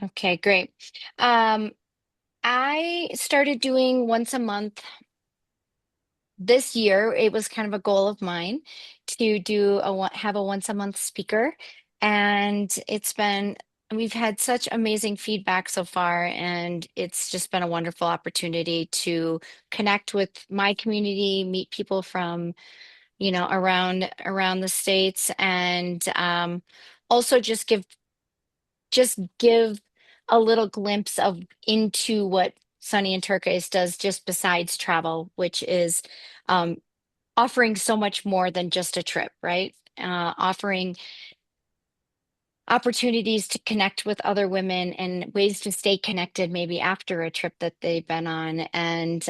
Okay, great. Um, I started doing once a month this year. It was kind of a goal of mine to have a once a month speaker, and we've had such amazing feedback so far, and it's just been a wonderful opportunity to connect with my community, meet people from, around the states, and also just give a little glimpse of into what Sunny and Turquoise does just besides travel, which is um, offering so much more than just a trip, right? Offering opportunities to connect with other women and ways to stay connected maybe after a trip that they've been on, and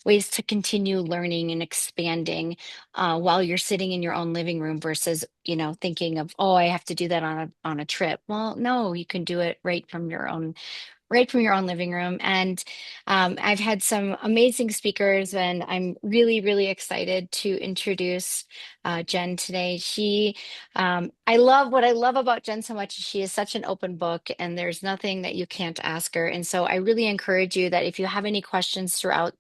ways to continue learning and expanding while you're sitting in your own living room versus, thinking of, oh, I have to do that on a trip. Well, no, you can do it right from your own living room. And I've had some amazing speakers, and I'm really, really excited to introduce Jen today. What I love about Jen so much is she is such an open book, and there's nothing that you can't ask her. And so I really encourage you that if you have any questions throughout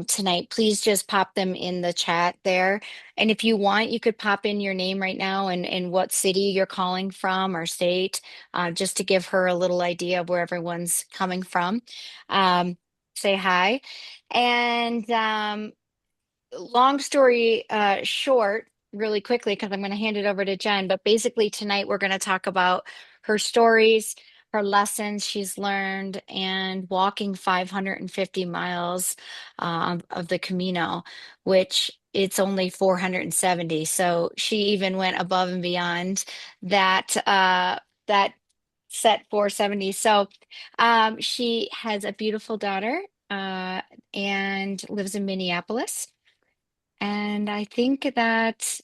tonight, please just pop them in the chat there. And if you want, you could pop in your name right now and what city you're calling from or state, just to give her a little idea of where everyone's coming from. Um, Say hi. And long story short, really quickly, because I'm going to hand it over to Jen. But basically, tonight we're going to talk about her stories, her lessons she's learned, and walking 550 miles of the Camino, which it's only 470. So she even went above and beyond that set 470. So she has a beautiful daughter and lives in Minneapolis. And I think that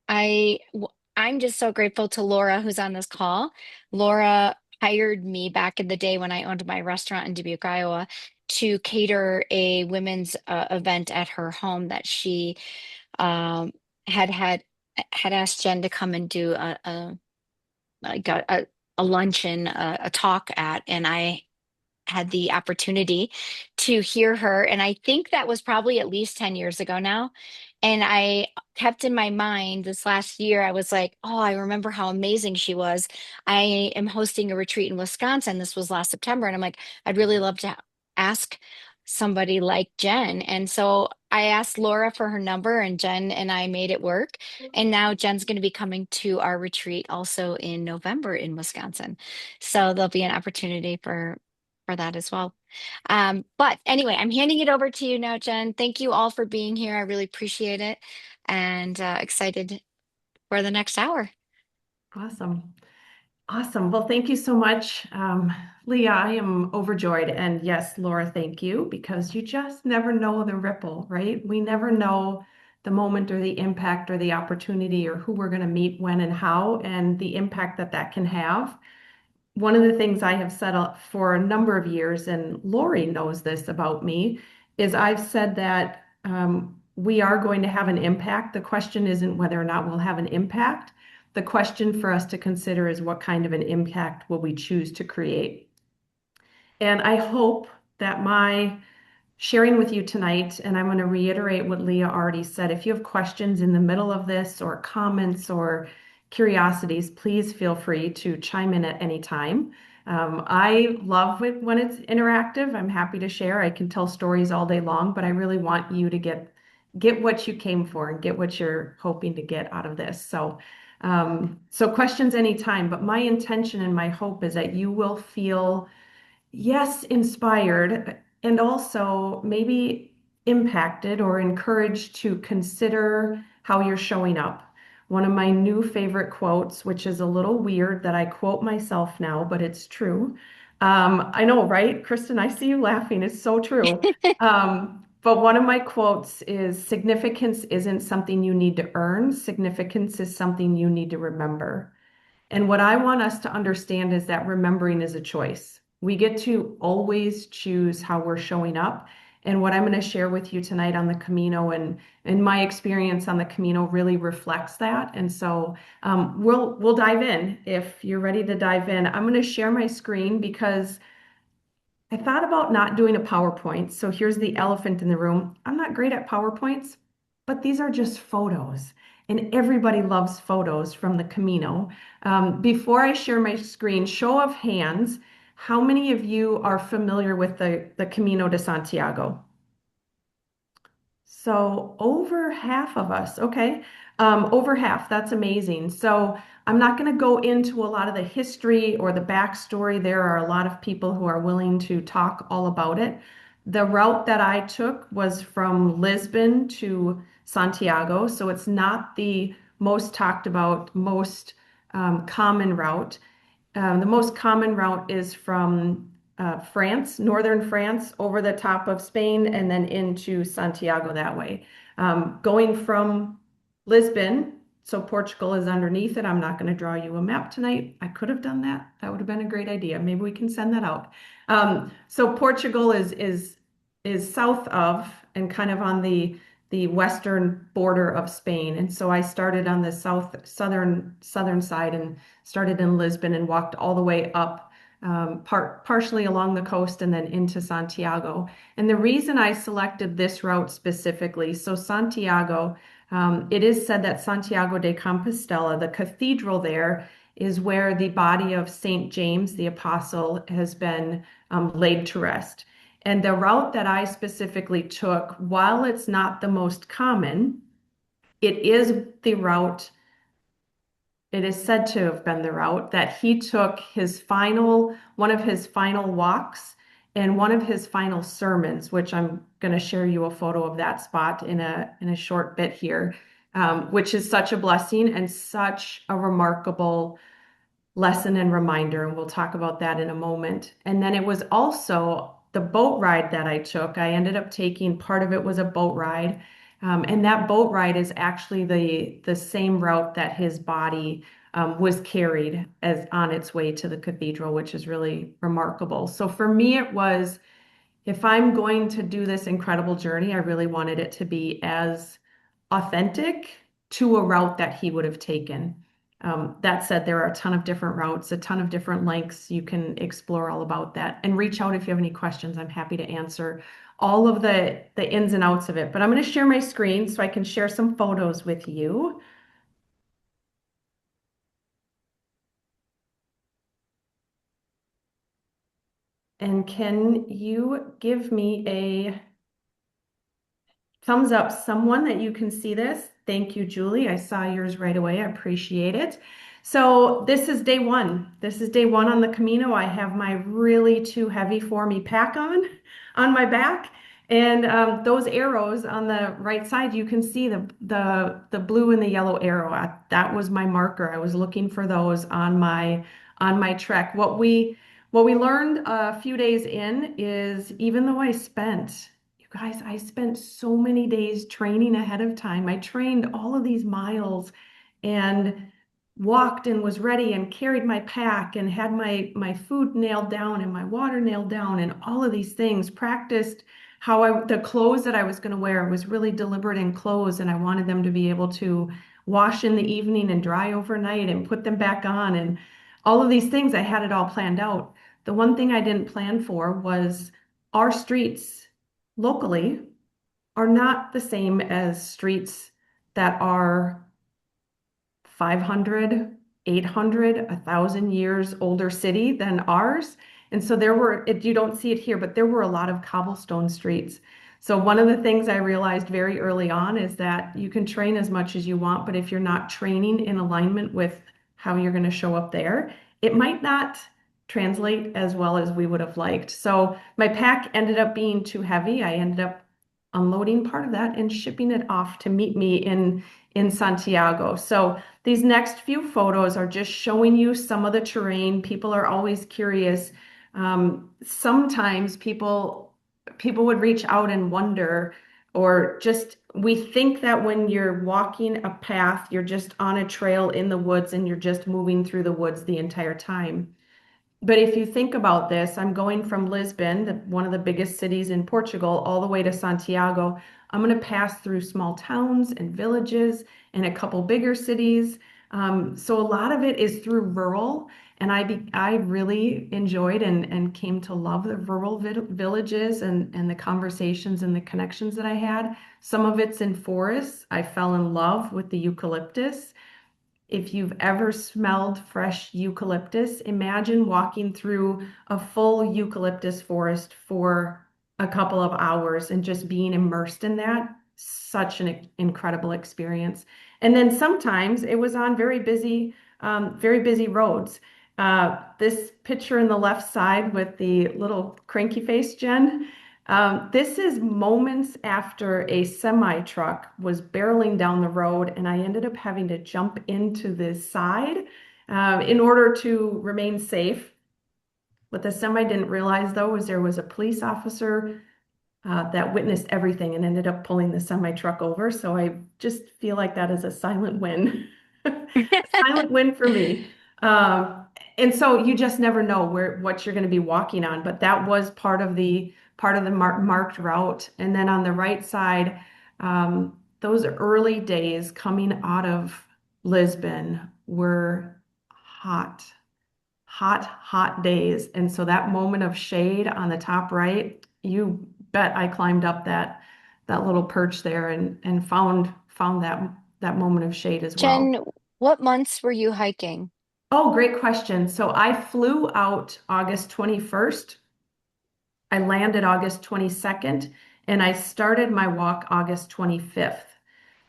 I w- I'm just so grateful to Laura who's on this call. Laura hired me back in the day when I owned my restaurant in Dubuque, Iowa, to cater a women's event at her home that she um, had had asked Jen to come and do like a luncheon, a talk at, and I had the opportunity to hear her. And I think that was probably at least 10 years ago now. And I kept in my mind this last year, I was like, oh, I remember how amazing she was. I am hosting a retreat in Wisconsin. This was last September. And I'm like, I'd really love to ask somebody like Jen. And so I asked Laura for her number, and Jen and I made it work. And now Jen's going to be coming to our retreat also in November in Wisconsin. So there'll be an opportunity for that as well. But anyway, I'm handing it over to you now, Jen. Thank you all for being here. I really appreciate it, and excited for the next hour. Awesome. Awesome. Well, thank you so much, Leah. I am overjoyed. And yes, Laura, thank you, because you just never know the ripple, right? We never know the moment or the impact or the opportunity or who we're going to meet when and how, and the impact that that can have. One of the things I have said for a number of years, and Lori knows this about me, is I've said that we are going to have an impact. The question isn't whether or not we'll have an impact. The question for us to consider is what kind of an impact will we choose to create? And I hope that my sharing with you tonight, and I'm going to reiterate what Leah already said. If you have questions in the middle of this, or comments or curiosities, please feel free to chime in at any time. I love it when it's interactive. I'm happy to share. I can tell stories all day long, but I really want you to get what you came for and get what you're hoping to get out of this. So questions anytime. But my intention and my hope is that you will feel, yes, inspired, and also maybe impacted or encouraged to consider how you're showing up. One of my new favorite quotes, which is a little weird that I quote myself now, but it's true. I know, right? Kristen, I see you laughing. It's so true. But one of my quotes is, significance isn't something you need to earn, significance is something you need to remember. And what I want us to understand is that remembering is a choice. We get to always choose how we're showing up. And what I'm going to share with you tonight on the Camino and my experience on the Camino really reflects that. And so we'll dive in. If you're ready to dive in, I'm going to share my screen because I thought about not doing a PowerPoint. So here's the elephant in the room. I'm not great at PowerPoints, but these are just photos. And everybody loves photos from the Camino. Before I share my screen, show of hands, how many of you are familiar with the Camino de Santiago? So over half of us, okay. Over half, that's amazing. So I'm not going to go into a lot of the history or the backstory. There are a lot of people who are willing to talk all about it. The route that I took was from Lisbon to Santiago, so it's not the most talked about, most common route. The most common route is from France, northern France, over the top of Spain, and then into Santiago that way. Going from Lisbon, so Portugal is underneath it. I'm not going to draw you a map tonight. I could have done that. That would have been a great idea. Maybe we can send that out. So Portugal is south of and kind of on the western border of Spain. And so I started on the southern side and started in Lisbon and walked all the way up, partially along the coast and then into Santiago. And the reason I selected this route specifically, so Santiago, it is said that Santiago de Compostela, the cathedral there, is where the body of Saint James the Apostle has been laid to rest. And the route that I specifically took, while it's not the most common, it is the route, it is said to have been the route that he took one of his final walks and one of his final sermons, which I'm going to share you a photo of that spot in a short bit here, which is such a blessing and such a remarkable lesson and reminder, and we'll talk about that in a moment. And then it was also the boat ride that I took. I ended up taking part of it was a boat ride, and that boat ride is actually the same route that his body was carried as on its way to the cathedral, which is really remarkable. So for me, it was if I'm going to do this incredible journey, I really wanted it to be as authentic to a route that he would have taken. That said, there are a ton of different routes, a ton of different lengths. You can explore all about that and reach out if you have any questions. I'm happy to answer all of the ins and outs of it. But I'm going to share my screen so I can share some photos with you. And can you give me a thumbs up, someone that you can see this? Thank you, Julie. I saw yours right away. I appreciate it. So this is day one. This is day one on the Camino. I have my really too heavy for me pack on my back. And those arrows on the right side, you can see the blue and the yellow arrow. That was my marker. I was looking for those on my trek. What we learned a few days in is even though guys, I spent so many days training ahead of time. I trained all of these miles and walked and was ready and carried my pack and had my food nailed down and my water nailed down and all of these things. Practiced the clothes that I was going to wear. I was really deliberate in clothes and I wanted them to be able to wash in the evening and dry overnight and put them back on and all of these things. I had it all planned out. The one thing I didn't plan for was our streets locally are not the same as streets that are 500, 800, 1,000 years older city than ours. And so you don't see it here, but there were a lot of cobblestone streets. So one of the things I realized very early on is that you can train as much as you want, but if you're not training in alignment with how you're going to show up there, it might not translate as well as we would have liked. So my pack ended up being too heavy. I ended up unloading part of that and shipping it off to meet me in Santiago. So these next few photos are just showing you some of the terrain. People are always curious. Sometimes people would reach out and wonder, or just we think that when you're walking a path, you're just on a trail in the woods and you're just moving through the woods the entire time. But if you think about this, I'm going from Lisbon, one of the biggest cities in Portugal, all the way to Santiago. I'm going to pass through small towns and villages and a couple bigger cities. So a lot of it is through rural, and I really enjoyed and came to love the rural villages and the conversations and the connections that I had. Some of it's in forests. I fell in love with the eucalyptus. If you've ever smelled fresh eucalyptus, imagine walking through a full eucalyptus forest for a couple of hours and just being immersed in that. Such an incredible experience. And then sometimes it was on very busy roads. This picture in the left side with the little cranky face, Jen, this is moments after a semi truck was barreling down the road, and I ended up having to jump into the side in order to remain safe. What the semi didn't realize, though, was there was a police officer that witnessed everything and ended up pulling the semi truck over. So I just feel like that is a silent win, a silent win for me. Um, and so you just never know what you're going to be walking on. But that was part of the marked route. And then on the right side, those early days coming out of Lisbon were hot, hot days. And so that moment of shade on the top right, you bet I climbed up that little perch there and found that moment of shade as well. Jen, what months were you hiking? Oh, great question. So I flew out August 21st. I landed August 22nd, and I started my walk August 25th.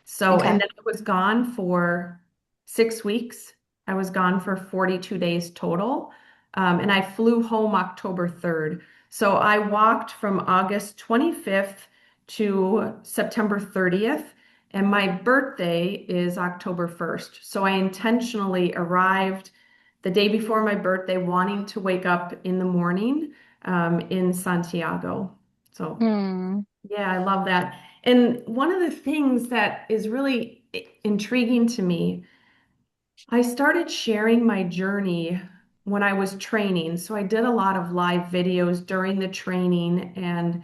So, and Okay. then I was gone for 6 weeks. I was gone for 42 days total. And I flew home October 3rd. So I walked from August 25th to September 30th. And my birthday is October 1st. So I intentionally arrived the day before my birthday, wanting to wake up in the morning in Santiago. So Hmm. yeah, I love that. And one of the things that is really intriguing to me, I started sharing my journey when I was training. So I did a lot of live videos during the training, and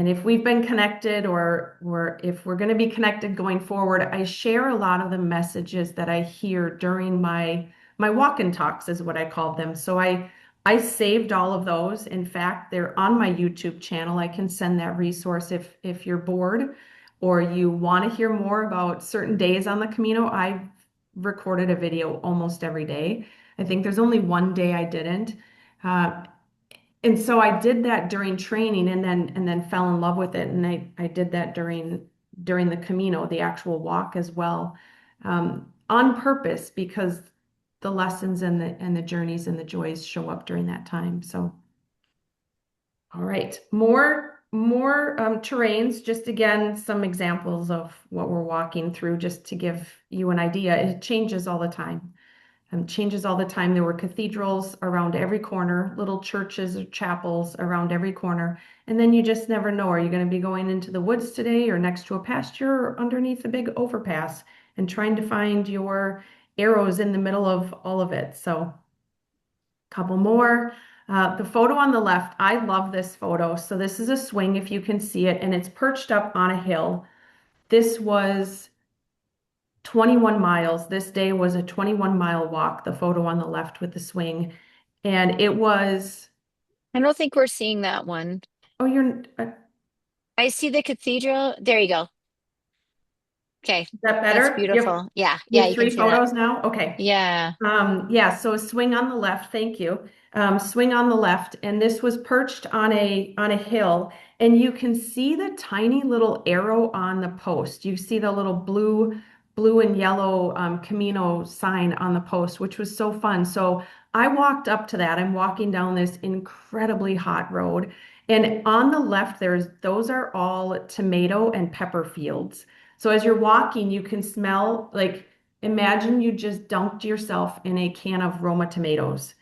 if we've been connected or if we're going to be connected going forward, I share a lot of the messages that I hear during my walk and talks is what I call them. So I saved all of those. In fact, they're on my YouTube channel. I can send that resource if you're bored or you want to hear more about certain days on the Camino. I recorded a video almost every day. I think there's only one day I didn't. Uh, and so I did that during training and then fell in love with it. And I did that during the Camino, the actual walk as well, on purpose because the lessons and the journeys and the joys show up during that time. So, all right, more terrains. Just again, some examples of what we're walking through, just to give you an idea. It changes all the time. Changes all the time. There were cathedrals around every corner, little churches or chapels around every corner. And then you just never know. Are you going to be going into the woods today or next to a pasture or underneath a big overpass and trying to find your arrows in the middle of all of it? So, a couple more. The photo on the left, I love this photo. So, this is a swing if you can see it, and it's perched up on a hill. This was 21 miles. This day was a 21-mile walk, the photo on the left with the swing. And it was, I don't think we're seeing that one. oh, I see the cathedral. There you go. Okay. is that That's better? beautiful. Yeah. You Yeah, have you can three see that. photos now? Okay. Yeah. Yeah, so a swing on the left, thank you. Swing on the left, and this was perched on a hill, and you can see the tiny little arrow on the post. You see the little blue and yellow Camino sign on the post, which was so fun. So I walked up to that. I'm walking down this incredibly hot road, and on the left, those are all tomato and pepper fields. So as you're walking, you can smell like imagine you just dunked yourself in a can of Roma tomatoes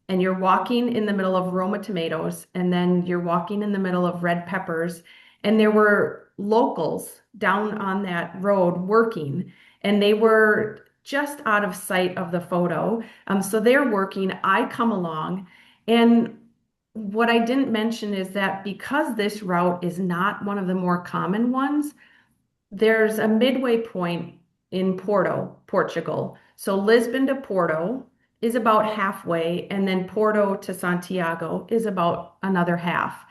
and you're walking in the middle of Roma tomatoes and then you're walking in the middle of red peppers. And there were locals down on that road working and they were just out of sight of the photo. So they're working. I come along And what I didn't mention is that because this route is not one of the more common ones, there's a midway point in Porto, Portugal. So Lisbon to Porto is about halfway, and then Porto to Santiago is about another half.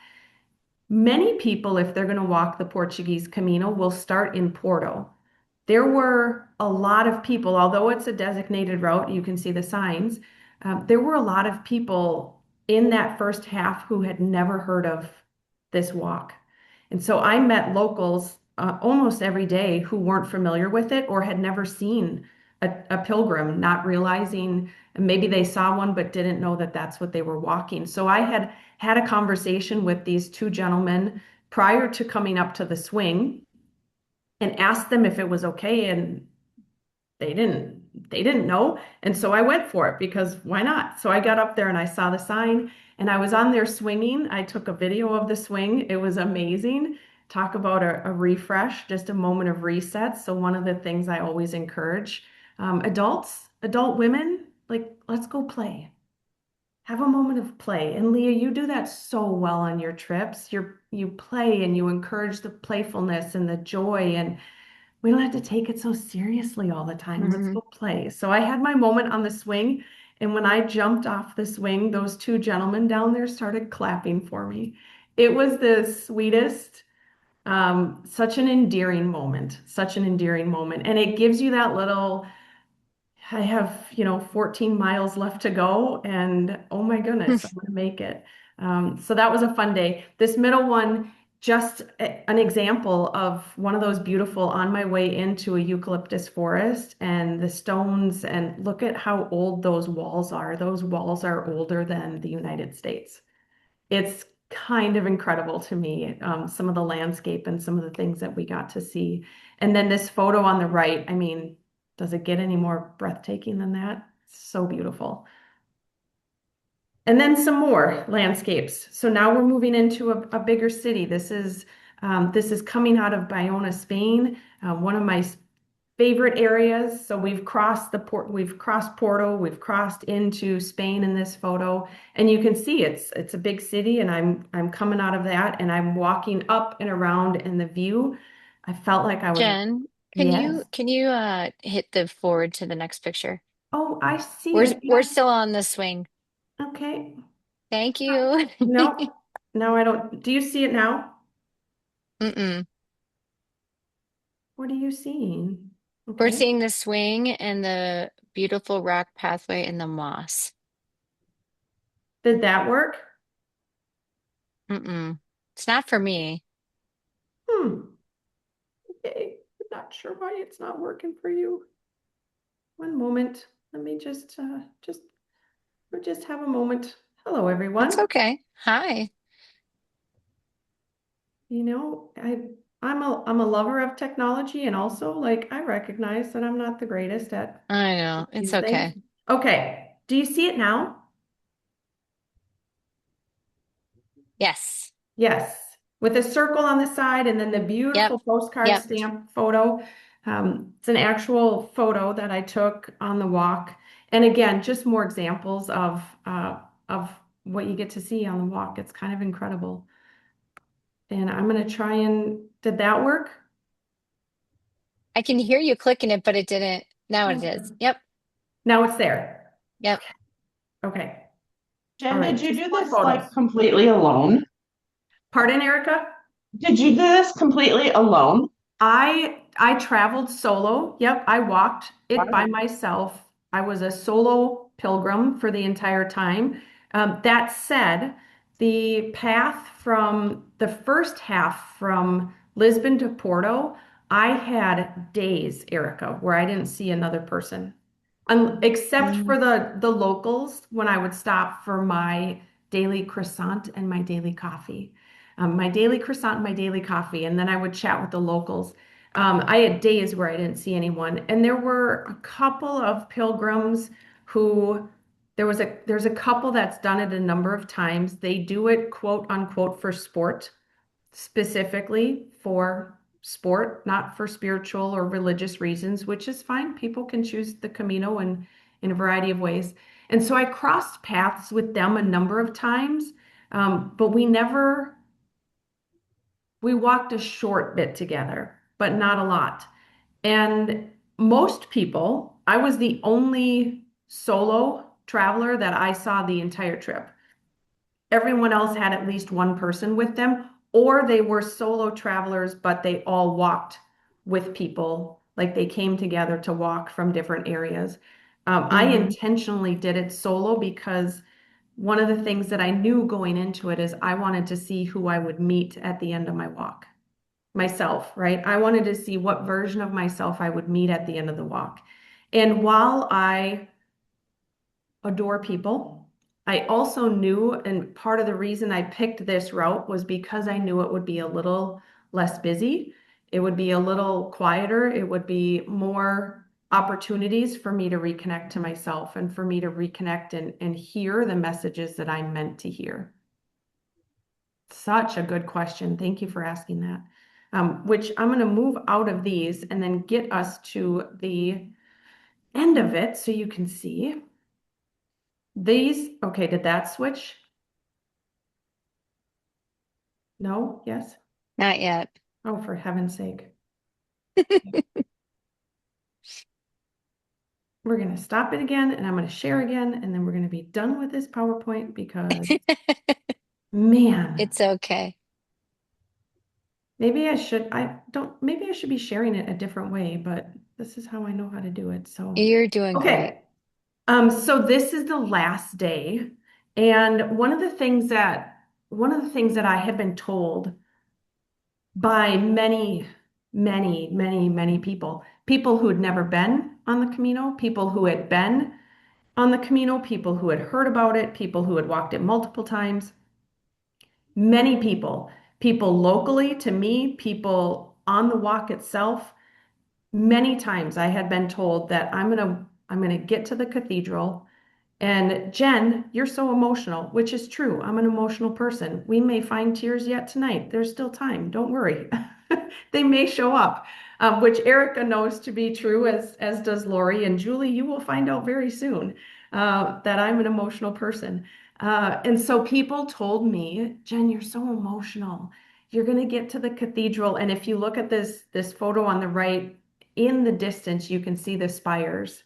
Many people, if they're going to walk the Portuguese Camino, will start in Porto. There were a lot of people, although it's a designated route, you can see the signs. There were a lot of people in that first half who had never heard of this walk. And so I met locals almost every day who weren't familiar with it or had never seen a pilgrim, not realizing maybe they saw one but didn't know that that's what they were walking. So I had a conversation with these two gentlemen prior to coming up to the swing and asked them if it was okay, and they didn't know. And so I went for it because why not? So I got up there and I saw the sign and I was on there swinging. I took a video of the swing. It was amazing. Talk about a refresh, just a moment of reset. So one of the things I always encourage adult women, like, let's go play. Have a moment of play. And Leah, you do that so well on your trips. You play and you encourage the playfulness and the joy, and we don't have to take it so seriously all the time. Let's Mhm. go play. So I had my moment on the swing, and when I jumped off the swing, those two gentlemen down there started clapping for me. It was the sweetest, such an endearing moment, such an endearing moment. And it gives you that little, I have, 14 miles left to go, and oh my goodness, I'm going to make it. So that was a fun day. This middle one, just an example of one of those beautiful on my way into a eucalyptus forest and the stones, and look at how old those walls are. Those walls are older than the United States. It's kind of incredible to me, some of the landscape and some of the things that we got to see. And then this photo on the right, I mean, does it get any more breathtaking than that? So beautiful. And then some more landscapes. So now we're moving into a bigger city. This is coming out of Bayona, Spain, one of my favorite areas. So we've crossed Porto, we've crossed into Spain in this photo, and you can see it's a big city, and I'm coming out of that, and I'm walking up and around, and the view, I felt like I was, Jen, can yes. you hit the forward to the next picture? Oh, I see We're it. we're Yeah. still on the swing. Okay. Thank you. No, no, I don't. Do you see it now? Mm-mm. What are you seeing? We're Okay. seeing the swing and the beautiful rock pathway and the moss. Did that work? Mm-mm. It's not for me. Hmm. Okay. I'm not sure why it's not working for you. One moment. Let me we'll just have a moment. Hello, That's everyone. okay. Hi. You know, I'm a lover of technology, and also like I recognize that I'm not the greatest at I know. It's these things. okay. Okay. Do you see it now? Yes. Yes, with a circle on the side and then the Yep. beautiful postcard Yep. stamp photo. It's an actual photo that I took on the walk. And again, just more examples of what you get to see on the walk. It's kind of incredible. And I'm gonna try and, did that work? I can hear you clicking it, but it didn't. Now it Okay. is. Yep. Now it's there. Yep. Okay. Okay. All Jen, right. did you Just do more this like photos. completely alone? Pardon, Erica? Did you do this completely alone? I traveled solo. Yep, I walked it by Wow. myself. I was a solo pilgrim for the entire time. That said, the path from the first half from Lisbon to Porto, I had days, Erica, where I didn't see another person. Except Mm. for the locals when I would stop for my daily croissant and my daily coffee. My daily croissant and my daily coffee, and then I would chat with the locals. I had days where I didn't see anyone, and there were a couple of pilgrims who there's a couple that's done it a number of times. They do it quote unquote for sport, specifically for sport, not for spiritual or religious reasons, which is fine. People can choose the Camino in a variety of ways. And so I crossed paths with them a number of times, but we walked a short bit together, but not a lot. And most people, I was the only solo traveler that I saw the entire trip. Everyone else had at least one person with them, or they were solo travelers, but they all walked with people. Like they came together to walk from different areas. I Hmm. intentionally did it solo because one of the things that I knew going into it is I wanted to see who I would meet at the end of my walk. Myself, right? I wanted to see what version of myself I would meet at the end of the walk. And while I adore people, I also knew, and part of the reason I picked this route was because I knew it would be a little less busy. It would be a little quieter. It would be more opportunities for me to reconnect to myself and for me to reconnect and hear the messages that I'm meant to hear. Such a good question. Thank you for asking that. Which I'm going to move out of these and then get us to the end of it so you can see. These, okay, did that switch? No? Yes? Not yet. Oh, for heaven's sake. We're going to stop it again and I'm going to share again and then we're going to be done with this PowerPoint because, man, It's okay. maybe I should be sharing it a different way, but this is how I know how to do it. So, You're doing great. okay. So this is the last day. And one of the things that I had been told by many people, people who had never been on the Camino, people who had been on the Camino, people who had heard about it, people who had walked it multiple times, many people locally to me, people on the walk itself. Many times I had been told that I'm gonna get to the cathedral. And Jen, you're so emotional, which is true. I'm an emotional person. We may find tears yet tonight. There's still time. Don't worry. They may show up, which Erica knows to be true, as does Lori. And Julie, you will find out very soon that I'm an emotional person. And so people told me, Jen, you're so emotional. You're going to get to the cathedral. And if you look at this photo on the right, in the distance, you can see the spires.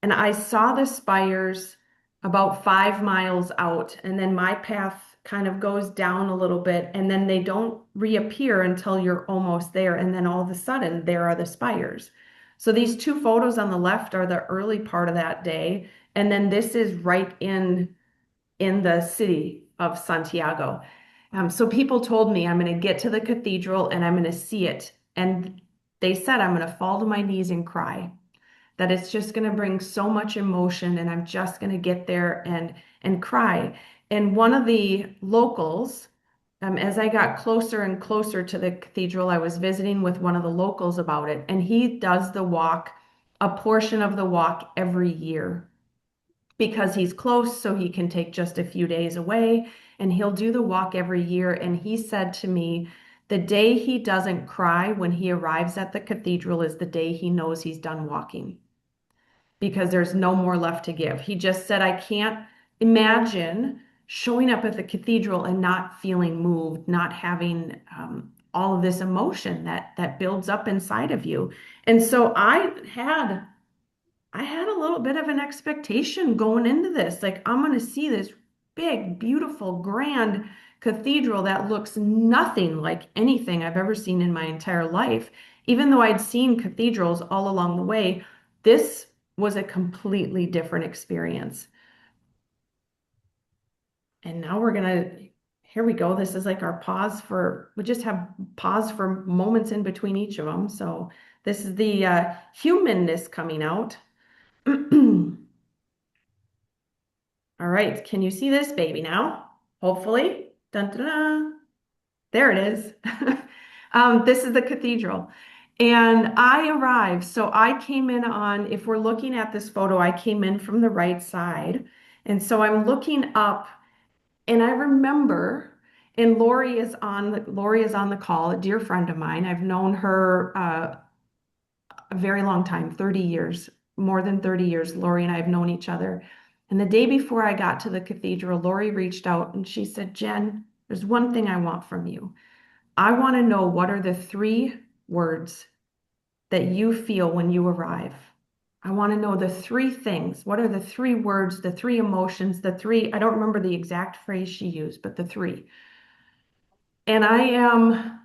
And I saw the spires about 5 miles out, and then my path kind of goes down a little bit, and then they don't reappear until you're almost there. And then all of a sudden, there are the spires. So these two photos on the left are the early part of that day, and then this is right in the city of Santiago. So people told me I'm going to get to the cathedral and I'm going to see it. And they said I'm going to fall to my knees and cry, that it's just going to bring so much emotion and I'm just going to get there and cry. And one of the locals, as I got closer and closer to the cathedral, I was visiting with one of the locals about it, and he does the walk, a portion of the walk every year because he's close, so he can take just a few days away, and he'll do the walk every year. And he said to me, the day he doesn't cry when he arrives at the cathedral is the day he knows he's done walking because there's no more left to give. He just said, I can't imagine showing up at the cathedral and not feeling moved, not having all of this emotion that builds up inside of you. And so I had a little bit of an expectation going into this. Like, I'm going to see this big, beautiful, grand cathedral that looks nothing like anything I've ever seen in my entire life. Even though I'd seen cathedrals all along the way, this was a completely different experience. And now here we go. This is like our we just have pause for moments in between each of them. So this is the humanness coming out. All right, can you see this baby now? Hopefully. Dun, dun, dun. There it is. This is the cathedral. And I arrived. So I came in if we're looking at this photo, I came in from the right side. And so I'm looking up and I remember, and Lori is on the call, a dear friend of mine. I've known her a very long time, 30 years, more than 30 years. Lori and I have known each other. And the day before I got to the cathedral, Lori reached out and she said, Jen, there's one thing I want from you. I want to know what are the three words that you feel when you arrive. I want to know the three things. What are the three words, the three emotions, the three, I don't remember the exact phrase she used, but the three. And I am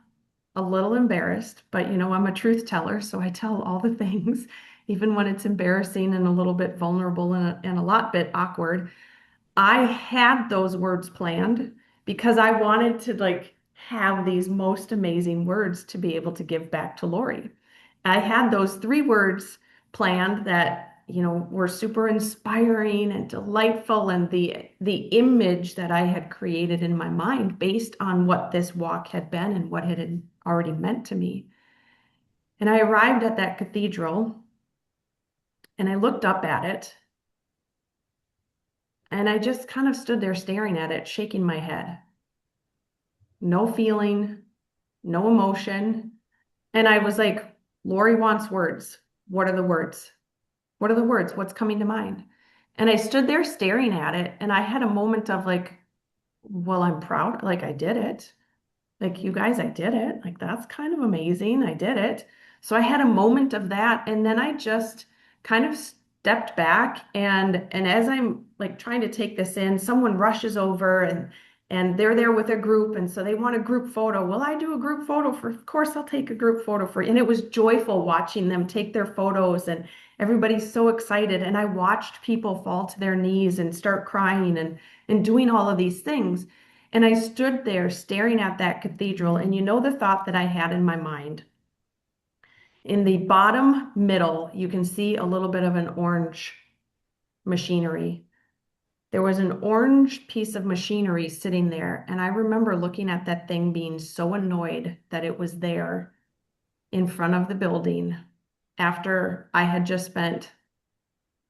a little embarrassed, but I'm a truth teller, so I tell all the things, even when it's embarrassing and a little bit vulnerable and a lot bit awkward. I had those words planned because I wanted to like have these most amazing words to be able to give back to Lori. I had those three words planned that, were super inspiring and delightful and the image that I had created in my mind based on what this walk had been and what it had already meant to me. And I arrived at that cathedral and I looked up at it and I just kind of stood there staring at it, shaking my head. No feeling, no emotion. And I was like, Lori wants words. What are the words? What are the words? What's coming to mind? And I stood there staring at it, and I had a moment of like, well, I'm proud. Like, I did it. Like, you guys, I did it. Like, that's kind of amazing. I did it. So I had a moment of that. And then I just kind of stepped back and as I'm like trying to take this in, someone rushes over and they're there with a group. And so they want a group photo. Will I do a group photo for, of course, I'll take a group photo for you. And it was joyful watching them take their photos and everybody's so excited. And I watched people fall to their knees and start crying and doing all of these things. And I stood there staring at that cathedral, and the thought that I had in my mind. In the bottom middle, you can see a little bit of an orange machinery. There was an orange piece of machinery sitting there, and I remember looking at that thing being so annoyed that it was there in front of the building after I had just spent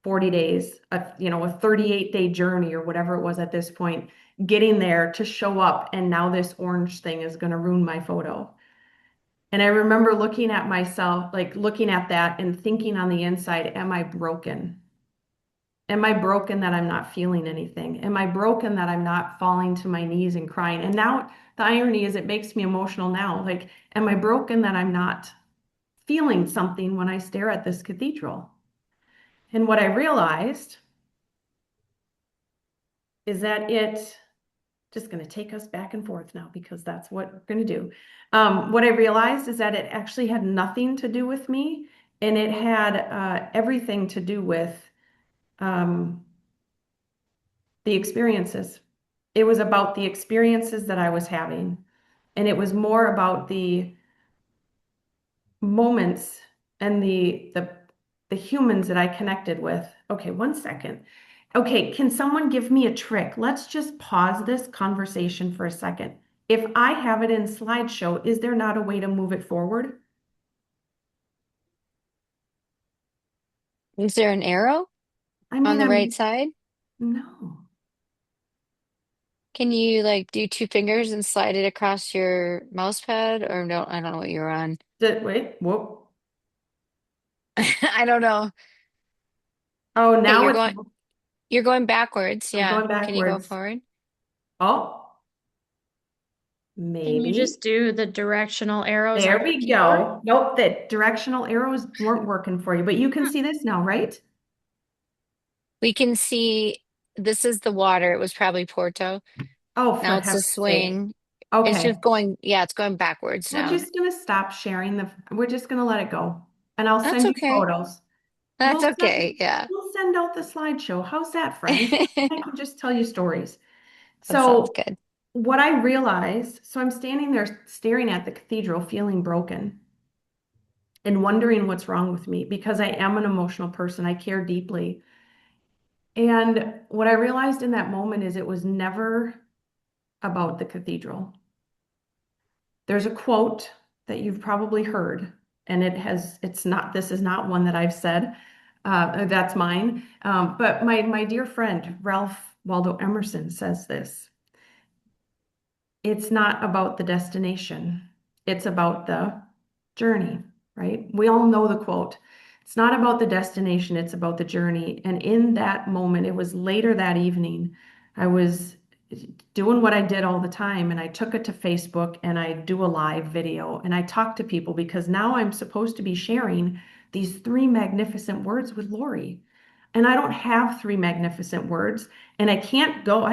40 days, a 38-day journey or whatever it was at this point, getting there to show up. And now this orange thing is going to ruin my photo. And I remember looking at myself, like looking at that and thinking on the inside, am I broken? Am I broken that I'm not feeling anything? Am I broken that I'm not falling to my knees and crying? And now the irony is it makes me emotional now. Like, am I broken that I'm not feeling something when I stare at this cathedral? And what I realized is that it just going to take us back and forth now because that's what we're going to do. What I realized is that it actually had nothing to do with me, and it had everything to do with um, the experiences. It was about the experiences that I was having, and it was more about the moments and the humans that I connected with. Okay, one second. Okay, can someone give me a trick? Let's just pause this conversation for a second. If I have it in slideshow, is there not a way to move it forward? Is there an arrow I on mean, the right I'm side? no. Can you like do two fingers and slide it across your mouse pad? Or no, I don't know what you're on. Wait, whoop. I don't know. Oh, Okay, now you're going backwards. I'm Yeah. going Can you go backwards. forward? Oh, Can you maybe. just do the directional arrows There on your we keyboard? go. Nope, the directional arrows weren't working for you, but you can Hmm. see this now, right? We can see this is the water. It was probably Porto. Oh, for Now it's a heaven's sake. swing. It's just Okay. going, yeah, it's going backwards We're now. just gonna stop sharing we're just gonna let it go. And I'll That's send you okay. photos. That's We'll okay. send Yeah. we'll send out the slideshow. How's that, friend? I can just tell you stories. That sounds So good. what I realized, so I'm standing there staring at the cathedral, feeling broken and wondering what's wrong with me because I am an emotional person. I care deeply. And what I realized in that moment is it was never about the cathedral. There's a quote that you've probably heard, and this is not one that I've said. That's mine. But my dear friend, Ralph Waldo Emerson says this. It's not about the destination. It's about the journey, right? We all know the quote. It's not about the destination, it's about the journey. And in that moment, it was later that evening, I was doing what I did all the time, and I took it to Facebook and I do a live video and I talk to people because now I'm supposed to be sharing these three magnificent words with Lori. And I don't have three magnificent words, and I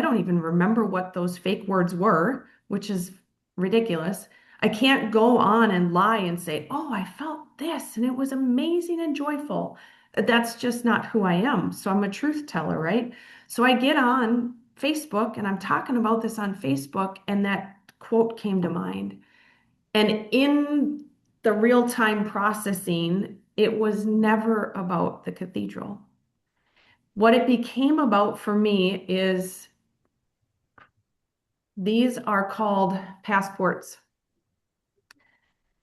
don't even remember what those fake words were, which is ridiculous. I can't go on and lie and say, oh, I felt this and it was amazing and joyful. That's just not who I am. So I'm a truth teller, right? So I get on Facebook and I'm talking about this on Facebook, and that quote came to mind. And in the real time processing, it was never about the cathedral. What it became about for me is these are called passports.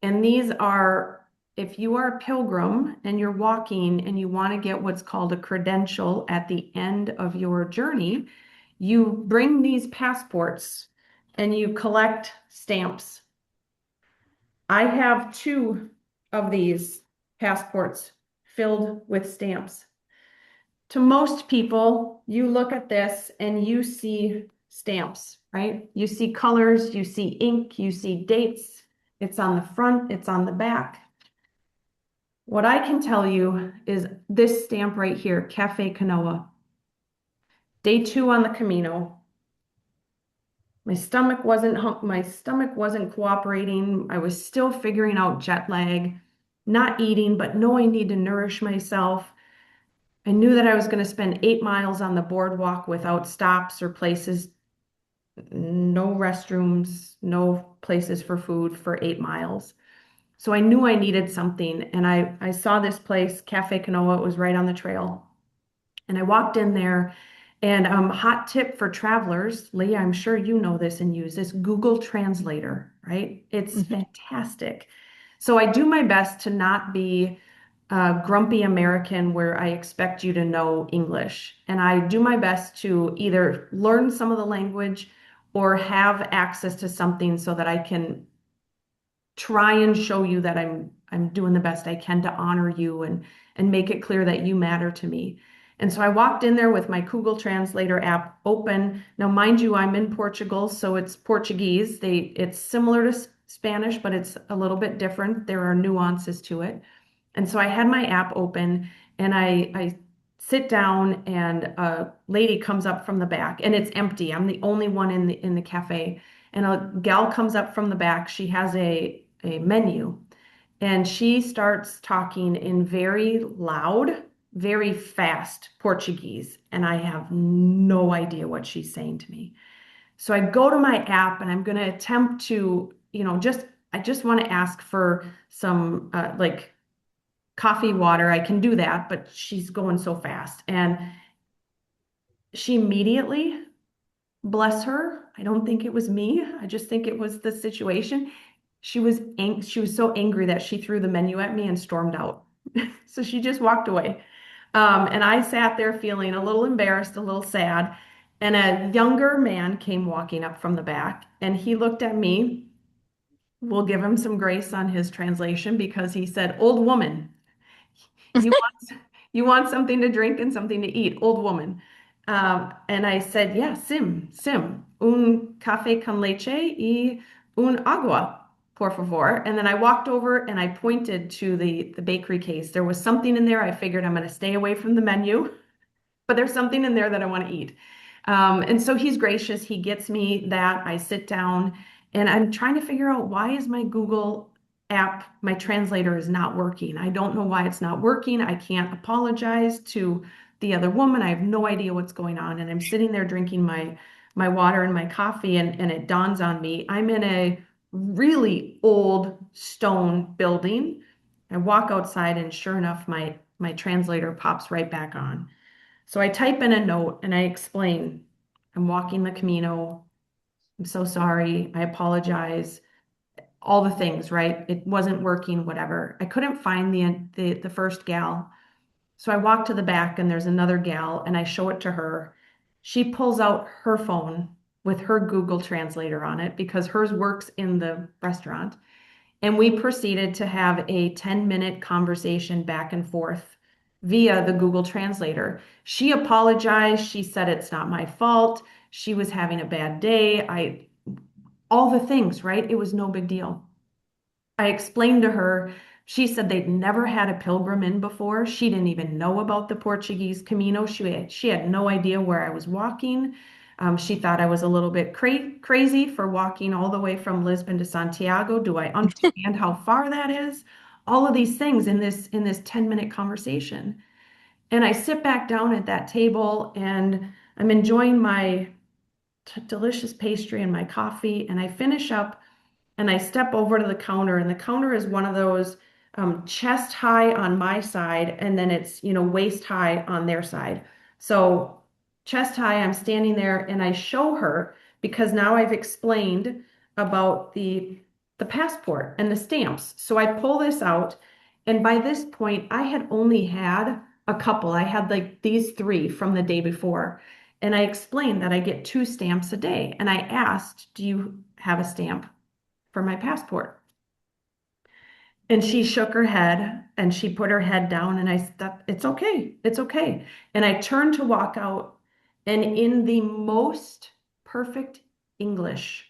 And these are, if you are a pilgrim and you're walking and you want to get what's called a credential at the end of your journey, you bring these passports and you collect stamps. I have two of these passports filled with stamps. To most people, you look at this and you see stamps, right? You see colors, you see ink, you see dates. It's on the front, it's on the back. What I can tell you is this stamp right here, Cafe Canoa. Day 2 on the Camino. My stomach wasn't cooperating. I was still figuring out jet lag, not eating, but know I need to nourish myself. I knew that I was going to spend 8 miles on the boardwalk without stops or places, no restrooms, no places for food for 8 miles. So I knew I needed something. And I saw this place, Cafe Canoa. It was right on the trail. And I walked in there. And hot tip for travelers, Lee, I'm sure you know this and use this Google Translator, right? It's fantastic. So I do my best to not be a grumpy American where I expect you to know English. And I do my best to either learn some of the language or have access to something so that I can try and show you that I'm doing the best I can to honor you and make it clear that you matter to me. And so I walked in there with my Google Translator app open. Now, mind you, I'm in Portugal, so it's Portuguese. It's similar to Spanish, but it's a little bit different. There are nuances to it. And so I had my app open and I sit down and a lady comes up from the back and it's empty. I'm the only one in the cafe. And a gal comes up from the back. She has a menu and she starts talking in very loud, very fast Portuguese. And I have no idea what she's saying to me. So I go to my app and I'm going to attempt to, I just want to ask for some like coffee, water. I can do that, but she's going so fast. And she immediately, bless her, I don't think it was me. I just think it was the situation. She was so angry that she threw the menu at me and stormed out. So she just walked away. And I sat there feeling a little embarrassed, a little sad. And a younger man came walking up from the back and he looked at me. We'll give him some grace on his translation because he said, "Old woman, you want, you want something to drink and something to eat, old woman." And I said, yeah, sim, un café con leche y un agua, por favor. And then I walked over and I pointed to the bakery case. There was something in there. I figured I'm going to stay away from the menu, but there's something in there that I want to eat. And so he's gracious. He gets me that. I sit down and I'm trying to figure out why is my Google app, my translator is not working. I don't know why it's not working. I can't apologize to the other woman. I have no idea what's going on. And I'm sitting there drinking my water and my coffee and it dawns on me. I'm in a really old stone building. I walk outside and sure enough, my translator pops right back on. So I type in a note and I explain, I'm walking the Camino. I'm so sorry. I apologize. All the things, right? It wasn't working, whatever. I couldn't find the first gal. So I walk to the back and there's another gal and I show it to her. She pulls out her phone with her Google Translator on it because hers works in the restaurant. And we proceeded to have a 10-minute conversation back and forth via the Google Translator. She apologized. She said it's not my fault. She was having a bad day. All the things, right? It was no big deal. I explained to her, she said they'd never had a pilgrim in before. She didn't even know about the Portuguese Camino. She had no idea where I was walking. She thought I was a little bit crazy for walking all the way from Lisbon to Santiago. Do I understand how far that is? All of these things in this 10-minute conversation. And I sit back down at that table and I'm enjoying my delicious pastry and my coffee, and I finish up and I step over to the counter, and the counter is one of those chest high on my side, and then it's, waist high on their side. So chest high, I'm standing there and I show her because now I've explained about the passport and the stamps. So I pull this out, and by this point, I had only had a couple. I had like these three from the day before. And I explained that I get 2 stamps a day. And I asked, do you have a stamp for my passport? And she shook her head and she put her head down, and I said, it's okay. It's okay. And I turned to walk out, and in the most perfect English,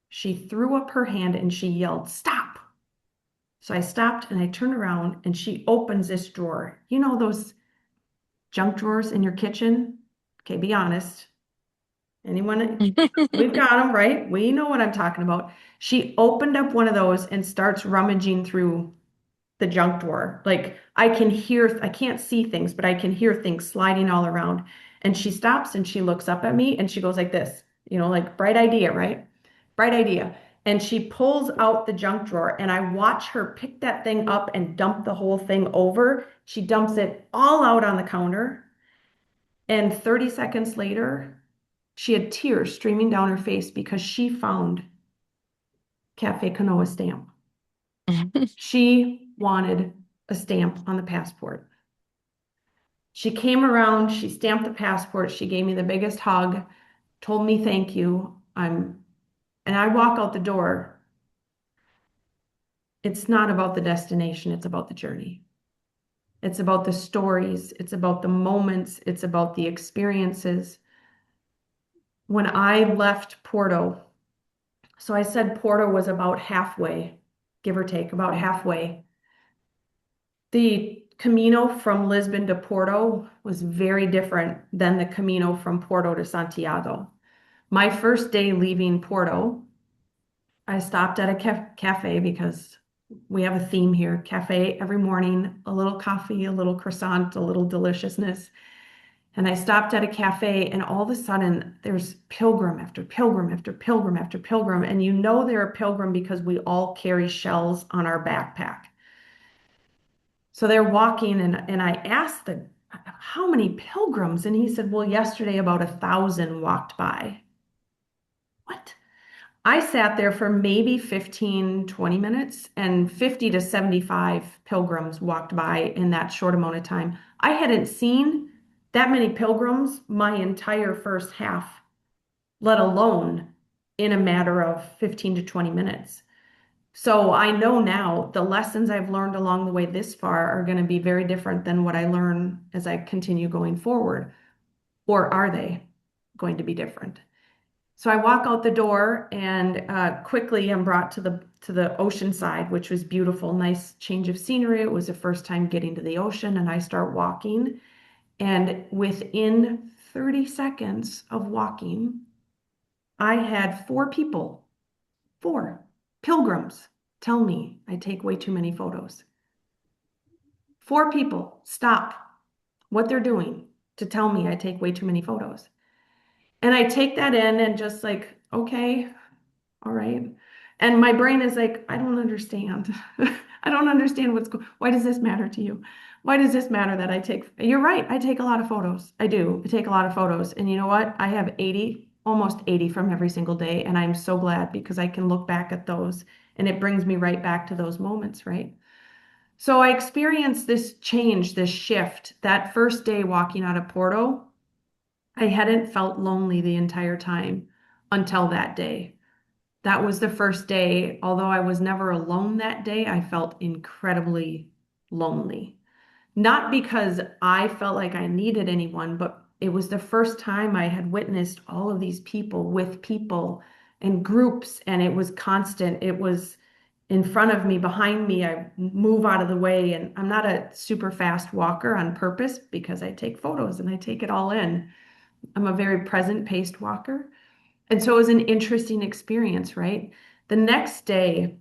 she threw up her hand and she yelled, stop. So I stopped and I turned around and she opens this drawer. You know those junk drawers in your kitchen? Okay, be honest. Anyone? We've got them, right? We know what I'm talking about. She opened up one of those and starts rummaging through the junk drawer. Like I can't see things, but I can hear things sliding all around. And she stops and she looks up at me and she goes like this, like bright idea, right? Bright idea. And she pulls out the junk drawer and I watch her pick that thing up and dump the whole thing over. She dumps it all out on the counter. And 30 seconds later, she had tears streaming down her face because she found Cafe Kanoa stamp. She wanted a stamp on the passport. She came around, she stamped the passport, she gave me the biggest hug, told me thank you. And I walk out the door. It's not about the destination, it's about the journey. It's about the stories, it's about the moments, it's about the experiences. When I left Porto, so I said Porto was about halfway, give or take, about halfway. The Camino from Lisbon to Porto was very different than the Camino from Porto to Santiago. My first day leaving Porto, I stopped at a cafe because we have a theme here. Cafe every morning, a little coffee, a little croissant, a little deliciousness. And I stopped at a cafe, and all of a sudden, there's pilgrim after pilgrim after pilgrim after pilgrim. And they're a pilgrim because we all carry shells on our backpack. So they're walking, and I asked how many pilgrims? And he said, well, yesterday about 1,000 walked by. What? I sat there for maybe 15, 20 minutes, and 50 to 75 pilgrims walked by in that short amount of time. I hadn't seen that many pilgrims my entire first half, let alone in a matter of 15 to 20 minutes. So I know now the lessons I've learned along the way this far are going to be very different than what I learn as I continue going forward. Or are they going to be different? So I walk out the door and quickly I'm brought to the ocean side, which was beautiful, nice change of scenery. It was the first time getting to the ocean, and I start walking. And within 30 seconds of walking, I had 4 pilgrims, tell me I take way too many photos. 4 people stop what they're doing to tell me I take way too many photos. And I take that in and just like, okay, all right. And my brain is like, I don't understand. I don't understand why does this matter to you? Why does this matter that you're right, I take a lot of photos. I do. I take a lot of photos. And you know what? I have 80, almost 80 from every single day. And I'm so glad because I can look back at those and it brings me right back to those moments, right? So I experienced this change, this shift. That first day walking out of Porto, I hadn't felt lonely the entire time until that day. That was the first day. Although I was never alone that day, I felt incredibly lonely. Not because I felt like I needed anyone, but it was the first time I had witnessed all of these people with people and groups, and it was constant. It was in front of me, behind me. I move out of the way, and I'm not a super fast walker on purpose because I take photos and I take it all in. I'm a very present paced walker. And so it was an interesting experience, right? The next day,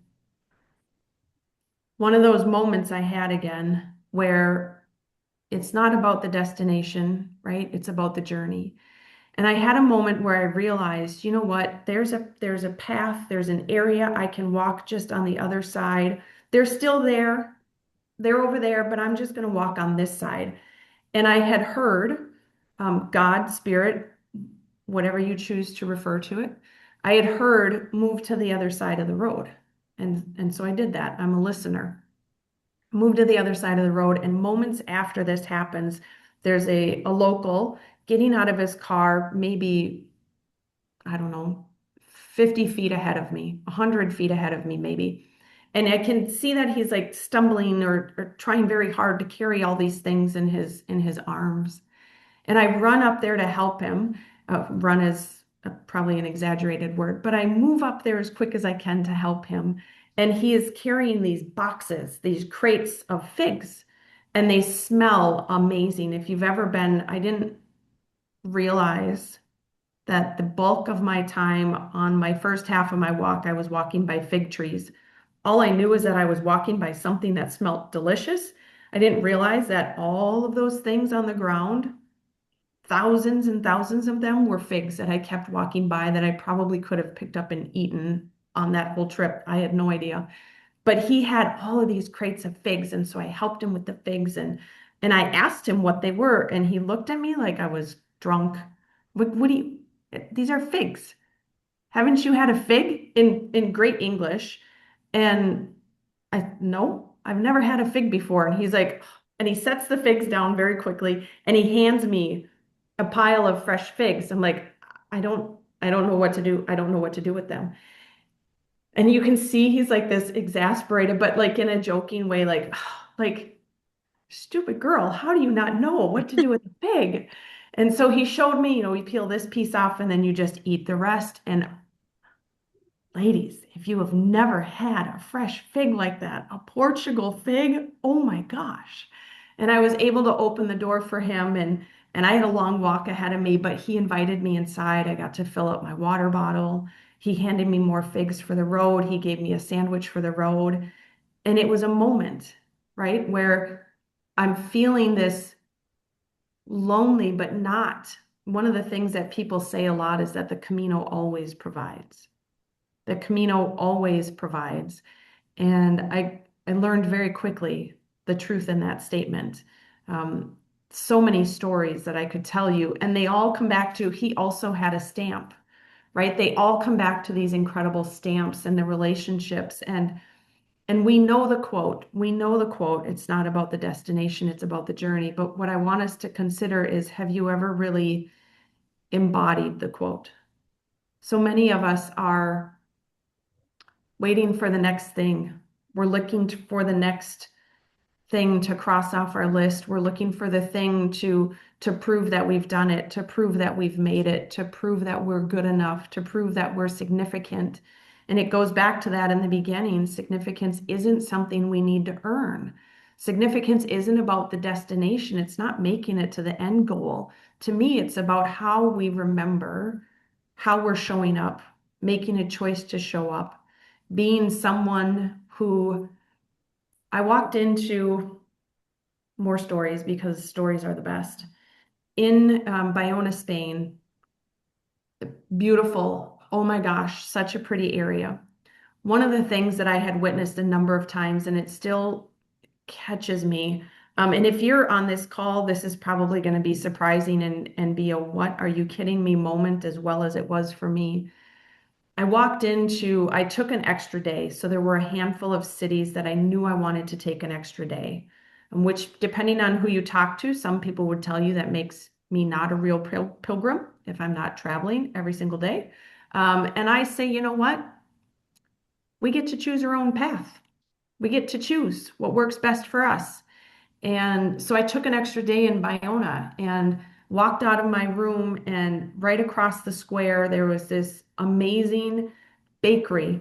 one of those moments I had again where it's not about the destination, right? It's about the journey. And I had a moment where I realized, you know what? There's a path, there's an area I can walk just on the other side. They're still there. They're over there, but I'm just going to walk on this side. And I had heard God, Spirit, whatever you choose to refer to it, I had heard move to the other side of the road. And so I did that. I'm a listener. Moved to the other side of the road, and moments after this happens, there's a local getting out of his car, maybe, I don't know, 50 feet ahead of me, 100 feet ahead of me, maybe. And I can see that he's like stumbling or trying very hard to carry all these things in his arms. And I run up there to help him. Run is probably an exaggerated word, but I move up there as quick as I can to help him. And he is carrying these boxes, these crates of figs, and they smell amazing. If you've ever been, I didn't realize that the bulk of my time on my first half of my walk, I was walking by fig trees. All I knew is that I was walking by something that smelled delicious. I didn't realize that all of those things on the ground, thousands and thousands of them, were figs that I kept walking by that I probably could have picked up and eaten on that whole trip. I had no idea. But he had all of these crates of figs, and so I helped him with the figs, and I asked him what they were, and he looked at me like I was drunk. What do you, these are figs. Haven't you had a fig in great English? And I, no, I've never had a fig before. And he's like, and he sets the figs down very quickly and he hands me a pile of fresh figs. I'm like, I don't know what to do. I don't know what to do with them. And you can see he's like this exasperated, but like in a joking way, like, like, stupid girl, how do you not know what to do with a fig? And so he showed me, you peel this piece off and then you just eat the rest. And ladies, if you have never had a fresh fig like that, a Portugal fig, oh my gosh. And I was able to open the door for him, and I had a long walk ahead of me, but he invited me inside. I got to fill up my water bottle. He handed me more figs for the road. He gave me a sandwich for the road. And it was a moment, right, where I'm feeling this lonely, but not. One of the things that people say a lot is that the Camino always provides. The Camino always provides. And I learned very quickly the truth in that statement. So many stories that I could tell you, and they all come back to he also had a stamp, right? They all come back to these incredible stamps and the relationships. And we know the quote. We know the quote. It's not about the destination, it's about the journey. But what I want us to consider is, have you ever really embodied the quote? So many of us are waiting for the next thing. We're looking for the next thing to cross off our list. We're looking for the thing to prove that we've done it, to prove that we've made it, to prove that we're good enough, to prove that we're significant. And it goes back to that in the beginning. Significance isn't something we need to earn. Significance isn't about the destination. It's not making it to the end goal. To me, it's about how we remember how we're showing up, making a choice to show up, being someone who I walked into more stories because stories are the best. In Bayona, Spain, beautiful, oh my gosh, such a pretty area. One of the things that I had witnessed a number of times, and it still catches me, and if you're on this call, this is probably going to be surprising and be a what are you kidding me moment as well as it was for me. I took an extra day. So there were a handful of cities that I knew I wanted to take an extra day, which, depending on who you talk to, some people would tell you that makes me not a real pilgrim if I'm not traveling every single day. And I say, you know what? we get to choose our own path. We get to choose what works best for us. And so I took an extra day in Bayona and walked out of my room, and right across the square, there was this amazing bakery.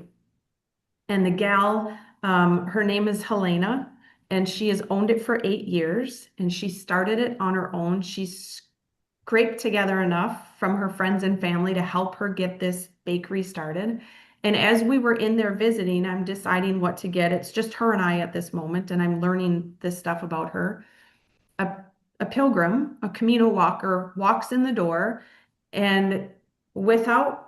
And the gal, her name is Helena, and she has owned it for 8 years, and she started it on her own. She scraped together enough from her friends and family to help her get this bakery started. And as we were in there visiting, I'm deciding what to get. It's just her and I at this moment, and I'm learning this stuff about her. A, a pilgrim, a Camino walker, walks in the door, and without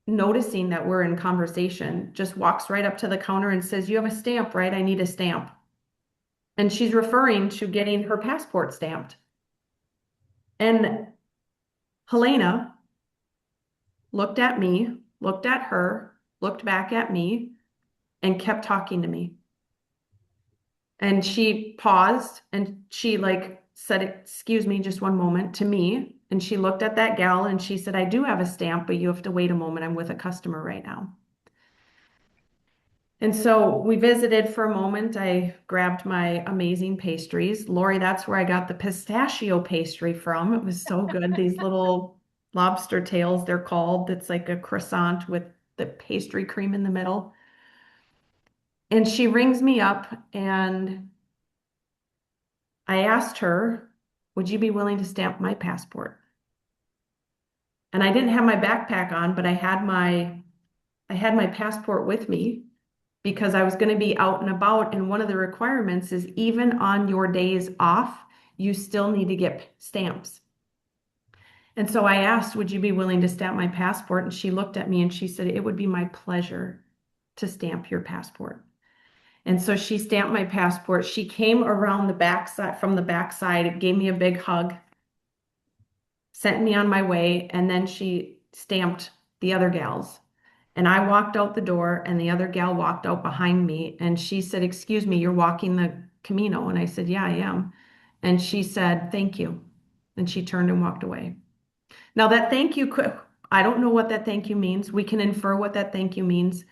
noticing that we're in conversation, just walks right up to the counter and says, "You have a stamp, right? I need a stamp." And she's referring to getting her passport stamped. And Helena looked at me, looked at her, looked back at me, and kept talking to me. And she paused and she like said, "Excuse me, just one moment," to me. And she looked at that gal and she said, "I do have a stamp, but you have to wait a moment. I'm with a customer right now." And so we visited for a moment. I grabbed my amazing pastries. Lori, that's where I got the pistachio pastry from. It was so good. These little lobster tails, they're called. It's like a croissant with the pastry cream in the middle. And she rings me up and I asked her, "Would you be willing to stamp my passport?" And I didn't have my backpack on, but I had my passport with me because I was going to be out and about. And one of the requirements is even on your days off, you still need to get stamps. And so I asked, "Would you be willing to stamp my passport?" And she looked at me and she said, "It would be my pleasure to stamp your passport." And so she stamped my passport. She came around the backside, from the backside, gave me a big hug, sent me on my way, and then she stamped the other gals. And I walked out the door, and the other gal walked out behind me, and she said, "Excuse me, you're walking the Camino?" And I said, "Yeah, I am." And she said, "Thank you." And she turned and walked away. Now, that thank you could, I don't know what that thank you means. We can infer what that thank you means,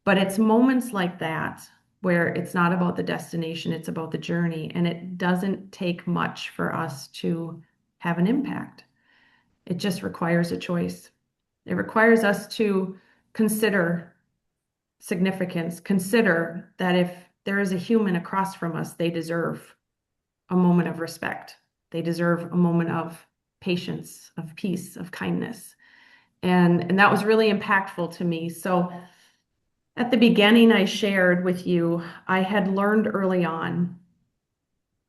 but it's moments like that where it's not about the destination, it's about the journey. And it doesn't take much for us to have an impact. It just requires a choice. It requires us to consider significance, consider that if there is a human across from us, they deserve a moment of respect. They deserve a moment of patience, of peace, of kindness. And that was really impactful to me. So at the beginning, I shared with you, I had learned early on,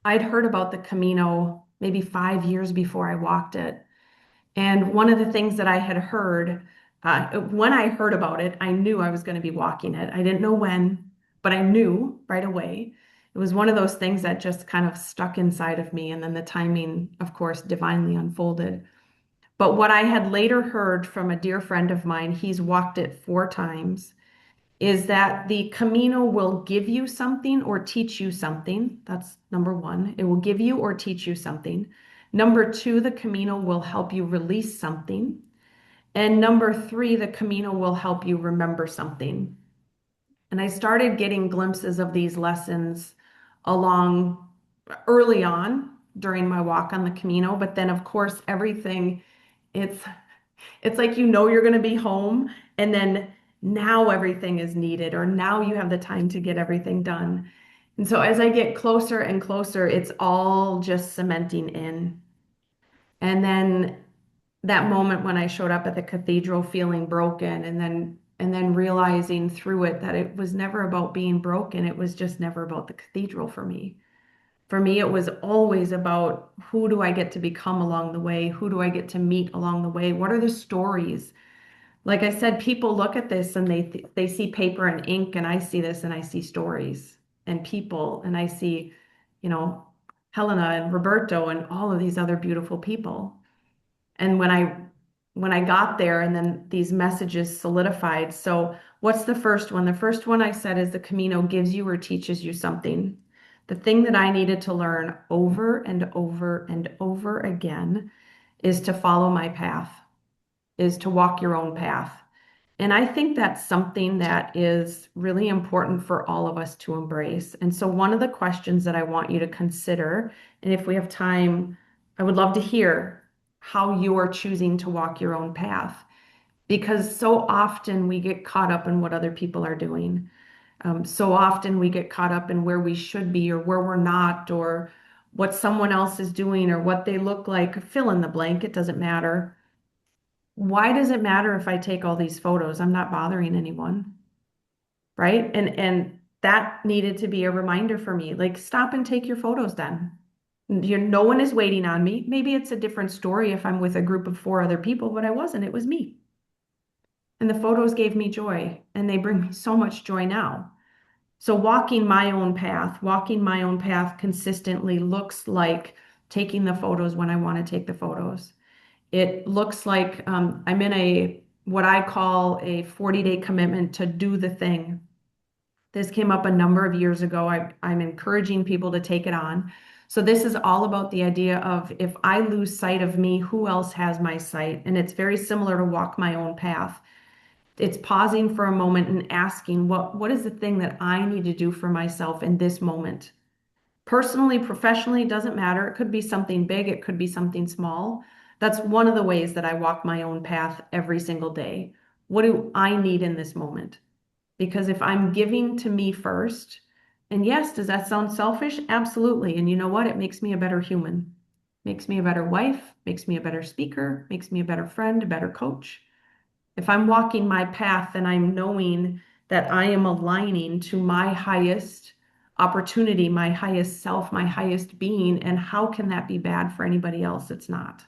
I'd heard about the Camino maybe 5 years before I walked it. And one of the things that I had heard, when I heard about it, I knew I was going to be walking it. I didn't know when, but I knew right away. It was one of those things that just kind of stuck inside of me. And then the timing, of course, divinely unfolded. But what I had later heard from a dear friend of mine, he's walked it 4 times, is that the Camino will give you something or teach you something. That's number one. It will give you or teach you something. Number two, the Camino will help you release something. And number three, the Camino will help you remember something. And I started getting glimpses of these lessons along early on during my walk on the Camino. But then, of course, everything, it's it's like you're going to be home, and then now everything is needed, or now you have the time to get everything done. And so as I get closer and closer, it's all just cementing in. And then that moment when I showed up at the cathedral feeling broken, and then realizing through it that it was never about being broken, it was just never about the cathedral for me. For me, it was always about who do I get to become along the way? Who do I get to meet along the way? What are the stories? Like I said, people look at this and they see paper and ink, and I see this and I see stories and people, and I see, you know, Helena and Roberto and all of these other beautiful people. And when I got there, and then these messages solidified. So what's the first one? The first one I said is the Camino gives you or teaches you something. The thing that I needed to learn over and over and over again is to follow my path, is to walk your own path. And I think that's something that is really important for all of us to embrace. And so, one of the questions that I want you to consider, and if we have time, I would love to hear how you are choosing to walk your own path. Because so often we get caught up in what other people are doing. So often we get caught up in where we should be or where we're not, or what someone else is doing or what they look like. Fill in the blank, it doesn't matter. Why does it matter if I take all these photos? I'm not bothering anyone, right? And that needed to be a reminder for me. Like, stop and take your photos then. No one is waiting on me. Maybe it's a different story if I'm with a group of four other people, but I wasn't. It was me. And the photos gave me joy, and they bring me so much joy now. So walking my own path consistently looks like taking the photos when I want to take the photos. It looks like I'm in a what I call a 40-day commitment to do the thing. This came up a number of years ago. I'm encouraging people to take it on. So this is all about the idea of if I lose sight of me, who else has my sight? And it's very similar to walk my own path. It's pausing for a moment and asking what is the thing that I need to do for myself in this moment? Personally, professionally, doesn't matter. It could be something big, it could be something small. That's one of the ways that I walk my own path every single day. What do I need in this moment? Because if I'm giving to me first, and yes, does that sound selfish? Absolutely. And you know what? It makes me a better human, makes me a better wife, makes me a better speaker, makes me a better friend, a better coach. If I'm walking my path, then I'm knowing that I am aligning to my highest opportunity, my highest self, my highest being. And how can that be bad for anybody else? It's not.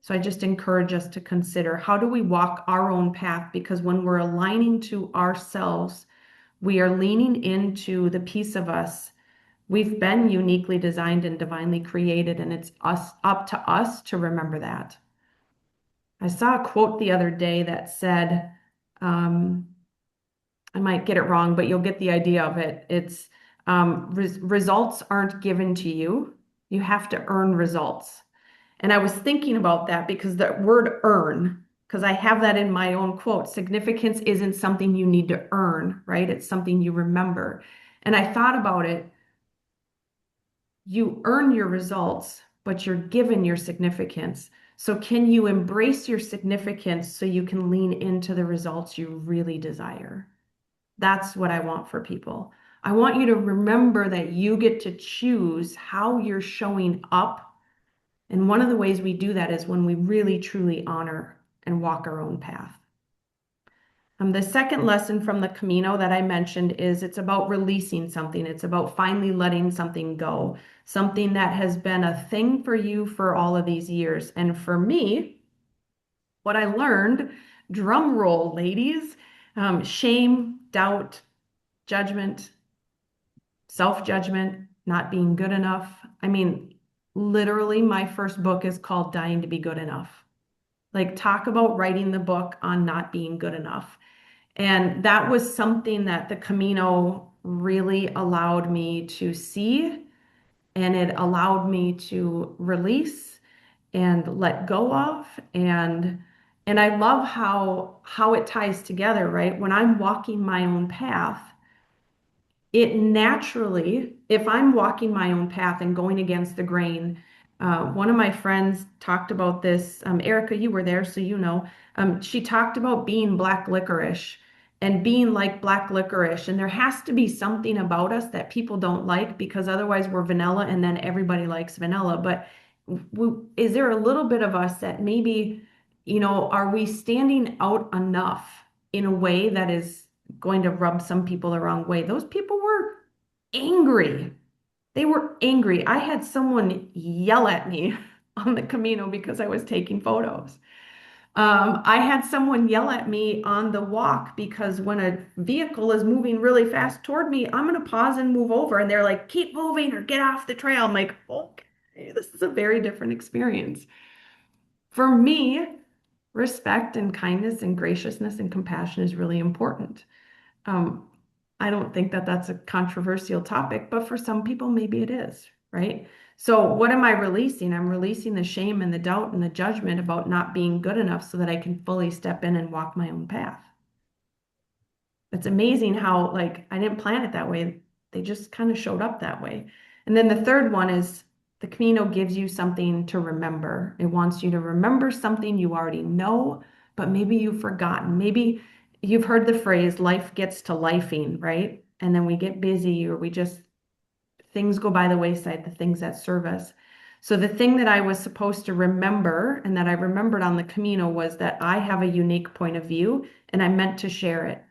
So I just encourage us to consider, how do we walk our own path? Because when we're aligning to ourselves, we are leaning into the piece of us. We've been uniquely designed and divinely created, and it's up to us to remember that. I saw a quote the other day that said, um, I might get it wrong, but you'll get the idea of it. It's results aren't given to you. You have to earn results. And I was thinking about that because the word earn, because I have that in my own quote, significance isn't something you need to earn, right? It's something you remember. And I thought about it. You earn your results, but you're given your significance. So can you embrace your significance so you can lean into the results you really desire? That's what I want for people. I want you to remember that you get to choose how you're showing up. And one of the ways we do that is when we really truly honor and walk our own path. The second lesson from the Camino that I mentioned is it's about releasing something. It's about finally letting something go, something that has been a thing for you for all of these years. And for me, what I learned, drum roll, ladies, shame, doubt, judgment, self-judgment, not being good enough. I mean, literally, my first book is called Dying to Be Good Enough. Like, talk about writing the book on not being good enough. And that was something that the Camino really allowed me to see, and it allowed me to release and let go of. And I love how it ties together, right? When I'm walking my own path, it naturally, if I'm walking my own path and going against the grain, one of my friends talked about this. Erica, you were there, so you know. She talked about being black licorice and being like black licorice. And there has to be something about us that people don't like because otherwise we're vanilla and then everybody likes vanilla. But is there a little bit of us that maybe, are we standing out enough in a way that is going to rub some people the wrong way? Those people were angry. They were angry. I had someone yell at me on the Camino because I was taking photos. I had someone yell at me on the walk because when a vehicle is moving really fast toward me, I'm going to pause and move over. And they're like, keep moving or get off the trail. I'm like, okay, this is a very different experience. For me, respect and kindness and graciousness and compassion is really important. Um, I don't think that that's a controversial topic, but for some people, maybe it is. right? So what am I releasing? I'm releasing the shame and the doubt and the judgment about not being good enough so that I can fully step in and walk my own path. It's amazing how, like, I didn't plan it that way. They just kind of showed up that way. And then the third one is the Camino gives you something to remember. It wants you to remember something you already know, but maybe you've forgotten. Maybe you've heard the phrase, life gets to lifing, right? And then we get busy or we just, things go by the wayside, the things that serve us. So the thing that I was supposed to remember and that I remembered on the Camino was that I have a unique point of view and I meant to share it.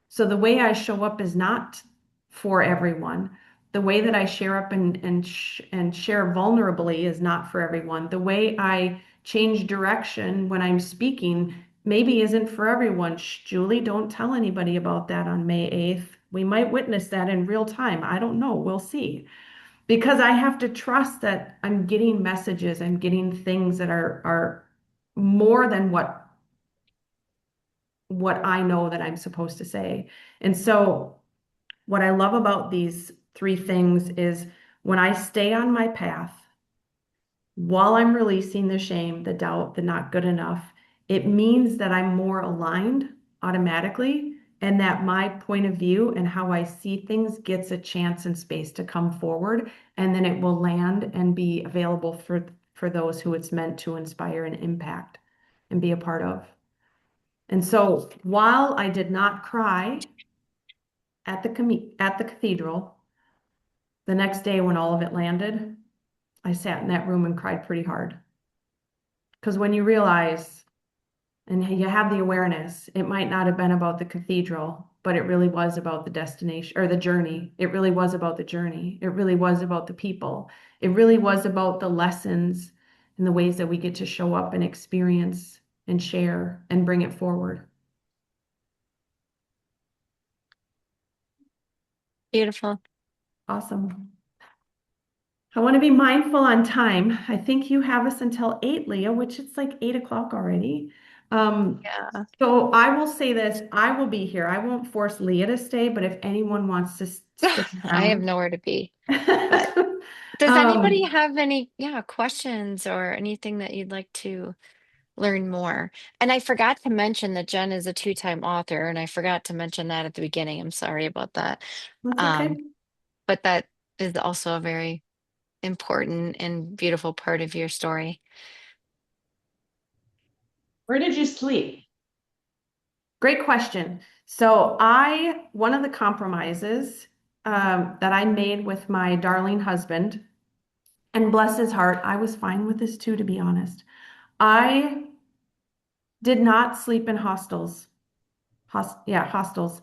So the way I show up is not for everyone. The way that I share up and share vulnerably is not for everyone. The way I change direction when I'm speaking maybe isn't for everyone. Shh, Julie, don't tell anybody about that on May 8th. We might witness that in real time. I don't know. We'll see. Because I have to trust that I'm getting messages, I'm getting things that are more than what I know that I'm supposed to say. And so what I love about these three things is when I stay on my path while I'm releasing the shame, the doubt, the not good enough, it means that I'm more aligned automatically and that my point of view and how I see things gets a chance and space to come forward, and then it will land and be available for those who it's meant to inspire and impact and be a part of. And so while I did not cry at the cathedral, the next day when all of it landed, I sat in that room and cried pretty hard. Because when you realize and you have the awareness, it might not have been about the cathedral, but it really was about the destination or the journey. It really was about the journey. It really was about the people. It really was about the lessons and the ways that we get to show up and experience and share and bring it forward. Beautiful. Awesome. I want to be mindful on time. I think you have us until 8, Leah, which it's like 8 o'clock already. Um, Yeah. so I will say this, I will be here. I won't force Leah to stay, but if anyone wants to stick I have around. nowhere to be. But does anybody Um, have any, yeah, questions or anything that you'd like to learn more? And I forgot to mention that Jen is a two-time author, and I forgot to mention that at the beginning. I'm sorry about that. that's okay. Um, but that is also a very important and beautiful part of your story. Where did you sleep? Great question. One of the compromises that I made with my darling husband, and bless his heart, I was fine with this too, to be honest. I did not sleep in hostels. Hostels.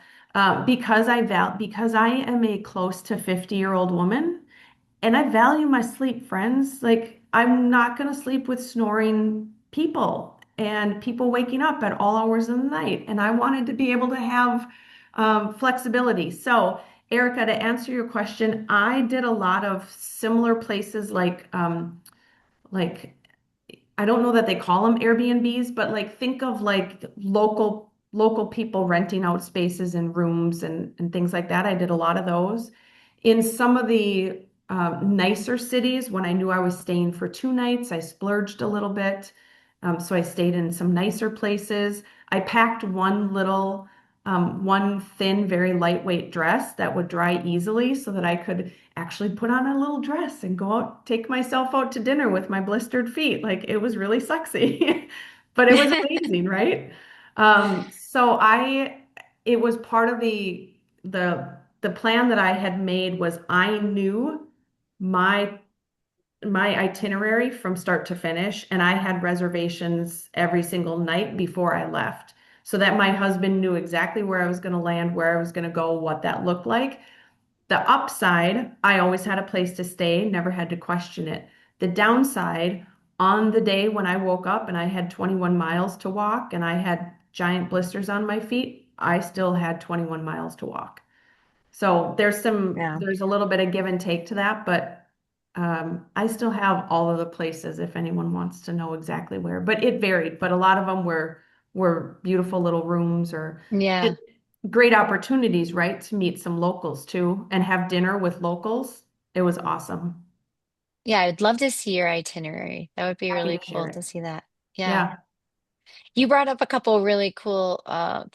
Because I am a close to 50-year-old woman and I value my sleep, friends. Like I'm not gonna sleep with snoring people and people waking up at all hours of the night. And I wanted to be able to have flexibility. So, Erica, to answer your question, I did a lot of similar places like I don't know that they call them Airbnbs, but like think of like local people renting out spaces and rooms and things like that. I did a lot of those. In some of the nicer cities, when I knew I was staying for 2 nights, I splurged a little bit. So I stayed in some nicer places. I packed one thin, very lightweight dress that would dry easily so that I could actually put on a little dress and go out, take myself out to dinner with my blistered feet. Like it was really sexy, but it was amazing, right? It was part of the plan that I had made was I knew my my itinerary from start to finish, and I had reservations every single night before I left so that my husband knew exactly where I was going to land, where I was going to go, what that looked like. The upside, I always had a place to stay, never had to question it. The downside, on the day when I woke up and I had 21 miles to walk and I had giant blisters on my feet, I still had 21 miles to walk. So Yeah. there's a little bit of give and take to that, but I still have all of the places if anyone wants to know exactly where. But it varied, but a lot of them were beautiful little rooms or just Yeah. great opportunities, right, to meet some locals too and have dinner with locals. It was awesome. Yeah, I'd love to see your itinerary. That would be Happy really to share cool it. to see that. Yeah. Yeah. You brought up a couple really cool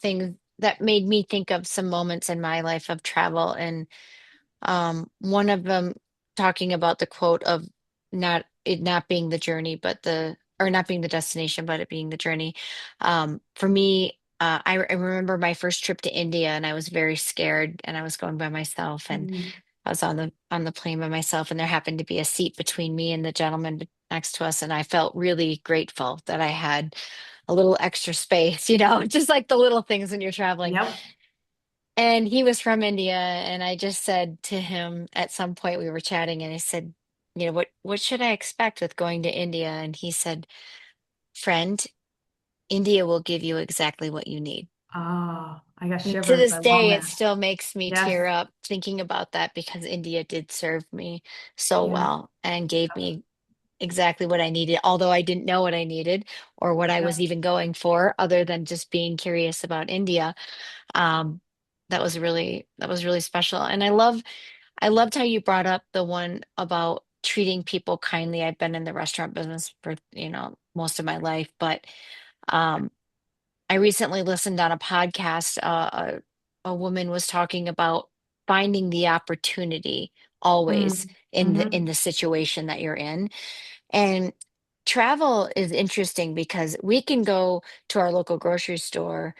things that made me think of some moments in my life of travel. And one of them talking about the quote of not being the journey, but or not being the destination, but it being the journey. For me, I remember my first trip to India and I was very scared and I was going by myself and Mm. I was on the plane by myself and there happened to be a seat between me and the gentleman next to us and I felt really grateful that I had a little extra space, just like the little things when you're traveling. Yep. And he was from India, and I just said to him at some point we were chatting, and I said, what should I expect with going to India? And he said, friend, India will give you exactly what you need. Ah, I got And to shivers. this I love day, it that. still makes me tear Yes. up thinking about that because India did serve me so Yeah. well and gave me exactly what I needed, although I didn't know what I needed or what I was Yep. even going for, other than just being curious about India. Um, that was really special. And I loved how you brought up the one about treating people kindly. I've been in the restaurant business for, most of my life, but um, I recently listened on a podcast. A woman was talking about finding the opportunity always Mm. in Hmm. the situation that you're in. And travel is interesting because we can go to our local grocery store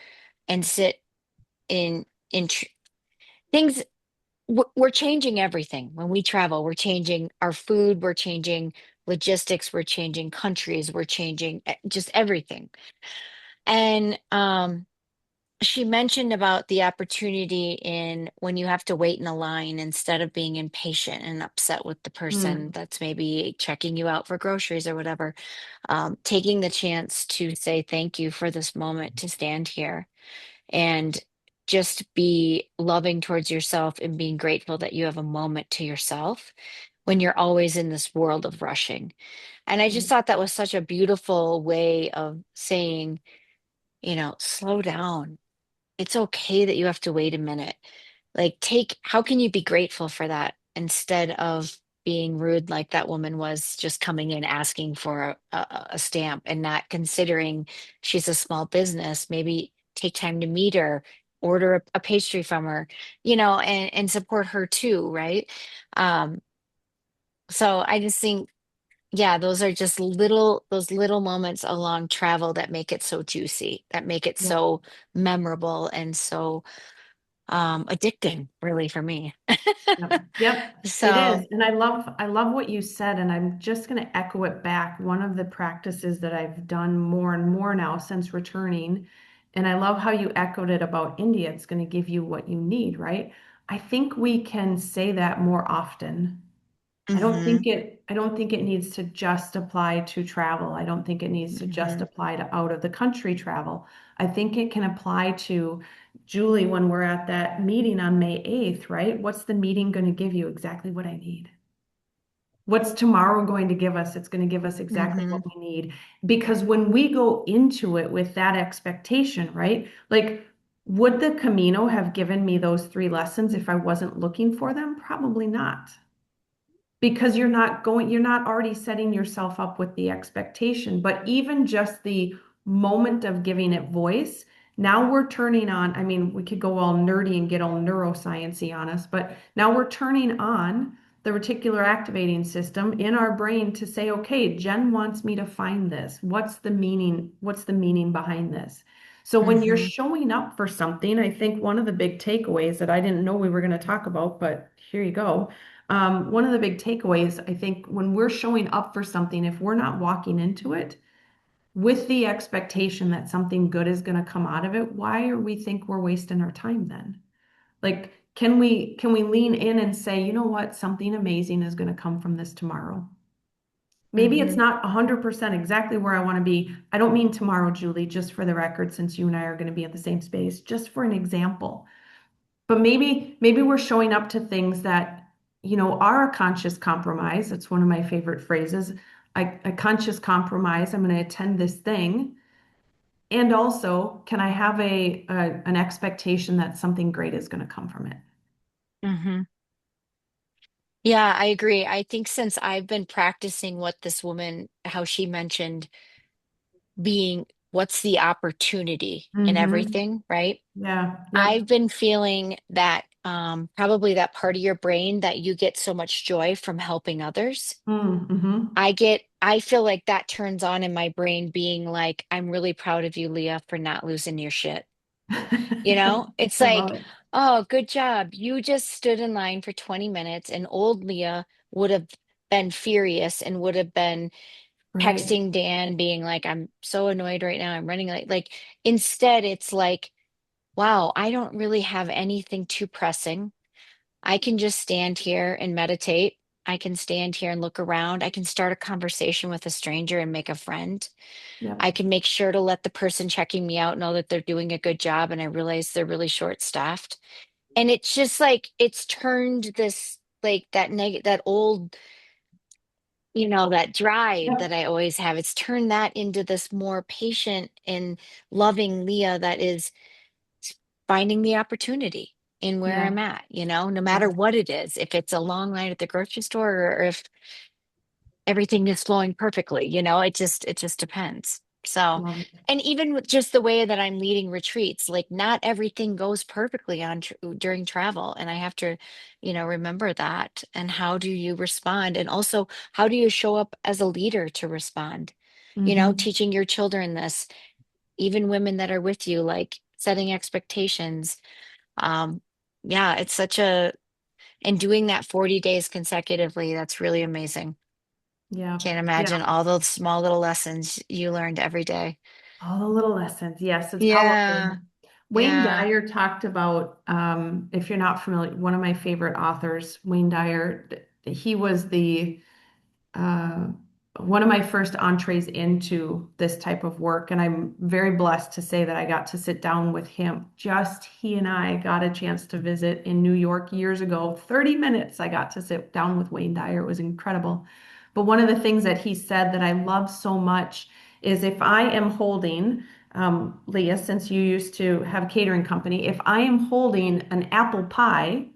and sit in things. We're changing everything when we travel. We're changing our food, we're changing logistics, we're changing countries, we're changing just everything. And she mentioned about the opportunity in when you have to wait in a line instead of being impatient and upset with the person Mm. that's maybe checking you out for groceries or whatever, taking the chance to say thank you for this moment to stand here and just be loving towards yourself and being grateful that you have a moment to yourself when you're always in this world of rushing. And I just Right. thought that was such a beautiful way of saying, slow down. It's okay that you have to wait a minute. Like, how can you be grateful for that instead of being rude like that woman was just coming in asking for a stamp and not considering she's a small business? Maybe take time to meet her, order a pastry from her, and support her too, right? Um, so I just think, yeah, those are just those little moments along travel that make it so juicy, that make it Yep. so memorable and so addicting, really, for me. Yep. Yep. It So, is. And I love what you said, and I'm just going to echo it back. One of the practices that I've done more and more now since returning, and I love how you echoed it about India. It's going to give you what you need, right? I think we can say that more often. hmm I don't think it needs to just apply to travel. I don't think it needs to just hmm apply to out of the country travel. I think it can apply to Julie when we're at that meeting on May 8th, right? What's the meeting going to give you? Exactly what I need. What's tomorrow going to give us? It's going to give us exactly what hmm we need. Because when we go into it with that expectation, right? Like, would the Camino have given me those three lessons if I wasn't looking for them? Probably not, because you're not already setting yourself up with the expectation. But even just the moment of giving it voice, now we're turning on. I mean, we could go all nerdy and get all neurosciency on us, but now we're turning on the reticular activating system in our brain to say, okay, Jen wants me to find this. What's the meaning behind this? So when you're hmm showing up for something, I think one of the big takeaways that I didn't know we were going to talk about, but here you go. One of the big takeaways, I think, when we're showing up for something, if we're not walking into it with the expectation that something good is going to come out of it, why are we think we're wasting our time then? Like, can we lean in and say, you know what, something amazing is going to come from this tomorrow? Maybe it's hmm not 100% exactly where I want to be. I don't mean tomorrow, Julie, just for the record, since you and I are going to be at the same space, just for an example. But maybe we're showing up to things that, are a conscious compromise. That's one of my favorite phrases. A conscious compromise. I'm going to attend this thing. And also, can I have an expectation that something great is going to come from it? hmm Yeah, I agree. I think since I've been practicing what this woman, how she mentioned being, what's the opportunity in Mm-hmm. everything, right? Yeah. Yep. I've been feeling that probably that part of your brain that you get so much joy from helping others. Mm-hmm. I feel like that turns on in my brain being like, I'm really proud of you, Leah, for not losing your shit. You know, it's I love like, it. oh, good job. You just stood in line for 20 minutes, and old Leah would have been furious and would have been Right. texting Dan, being like, I'm so annoyed right now. I'm running late. Like, instead, it's like, wow, I don't really have anything too pressing. I can just stand here and meditate. I can stand here and look around. I can start a conversation with a stranger and make a friend. Yep. I can make sure to let the person checking me out know that they're doing a good job and I realize they're really short-staffed. And it's just like it's turned this like that old, that drive that Yep. I always have. It's turned that into this more patient and loving Leah that is finding the opportunity in where Yeah. I'm at, no matter Yeah. what it is, if it's a long line at the grocery store or if everything is flowing perfectly, it just depends. So, Love it. and even with just the way that I'm leading retreats, like not everything goes perfectly during travel, and I have to, remember that. And how do you respond? And also, how do you show up as a leader to respond? Mm-hmm. Teaching your children this, even women that are with you, like setting expectations. Um, yeah, it's such a, and doing that 40 days consecutively, that's really amazing. Yeah. Can't Yeah. imagine all those small little lessons you learned every day. All the little lessons. Yes, it's powerful. Yeah, Wayne yeah. Dyer talked about, if you're not familiar, one of my favorite authors, Wayne Dyer, he was the uh, one of my first entrees into this type of work. And I'm very blessed to say that I got to sit down with him. Just he and I got a chance to visit in New York years ago. 30 minutes I got to sit down with Wayne Dyer. It was incredible. But one of the things that he said that I love so much is if I am holding, Leah, since you used to have a catering company, if I am holding an apple pie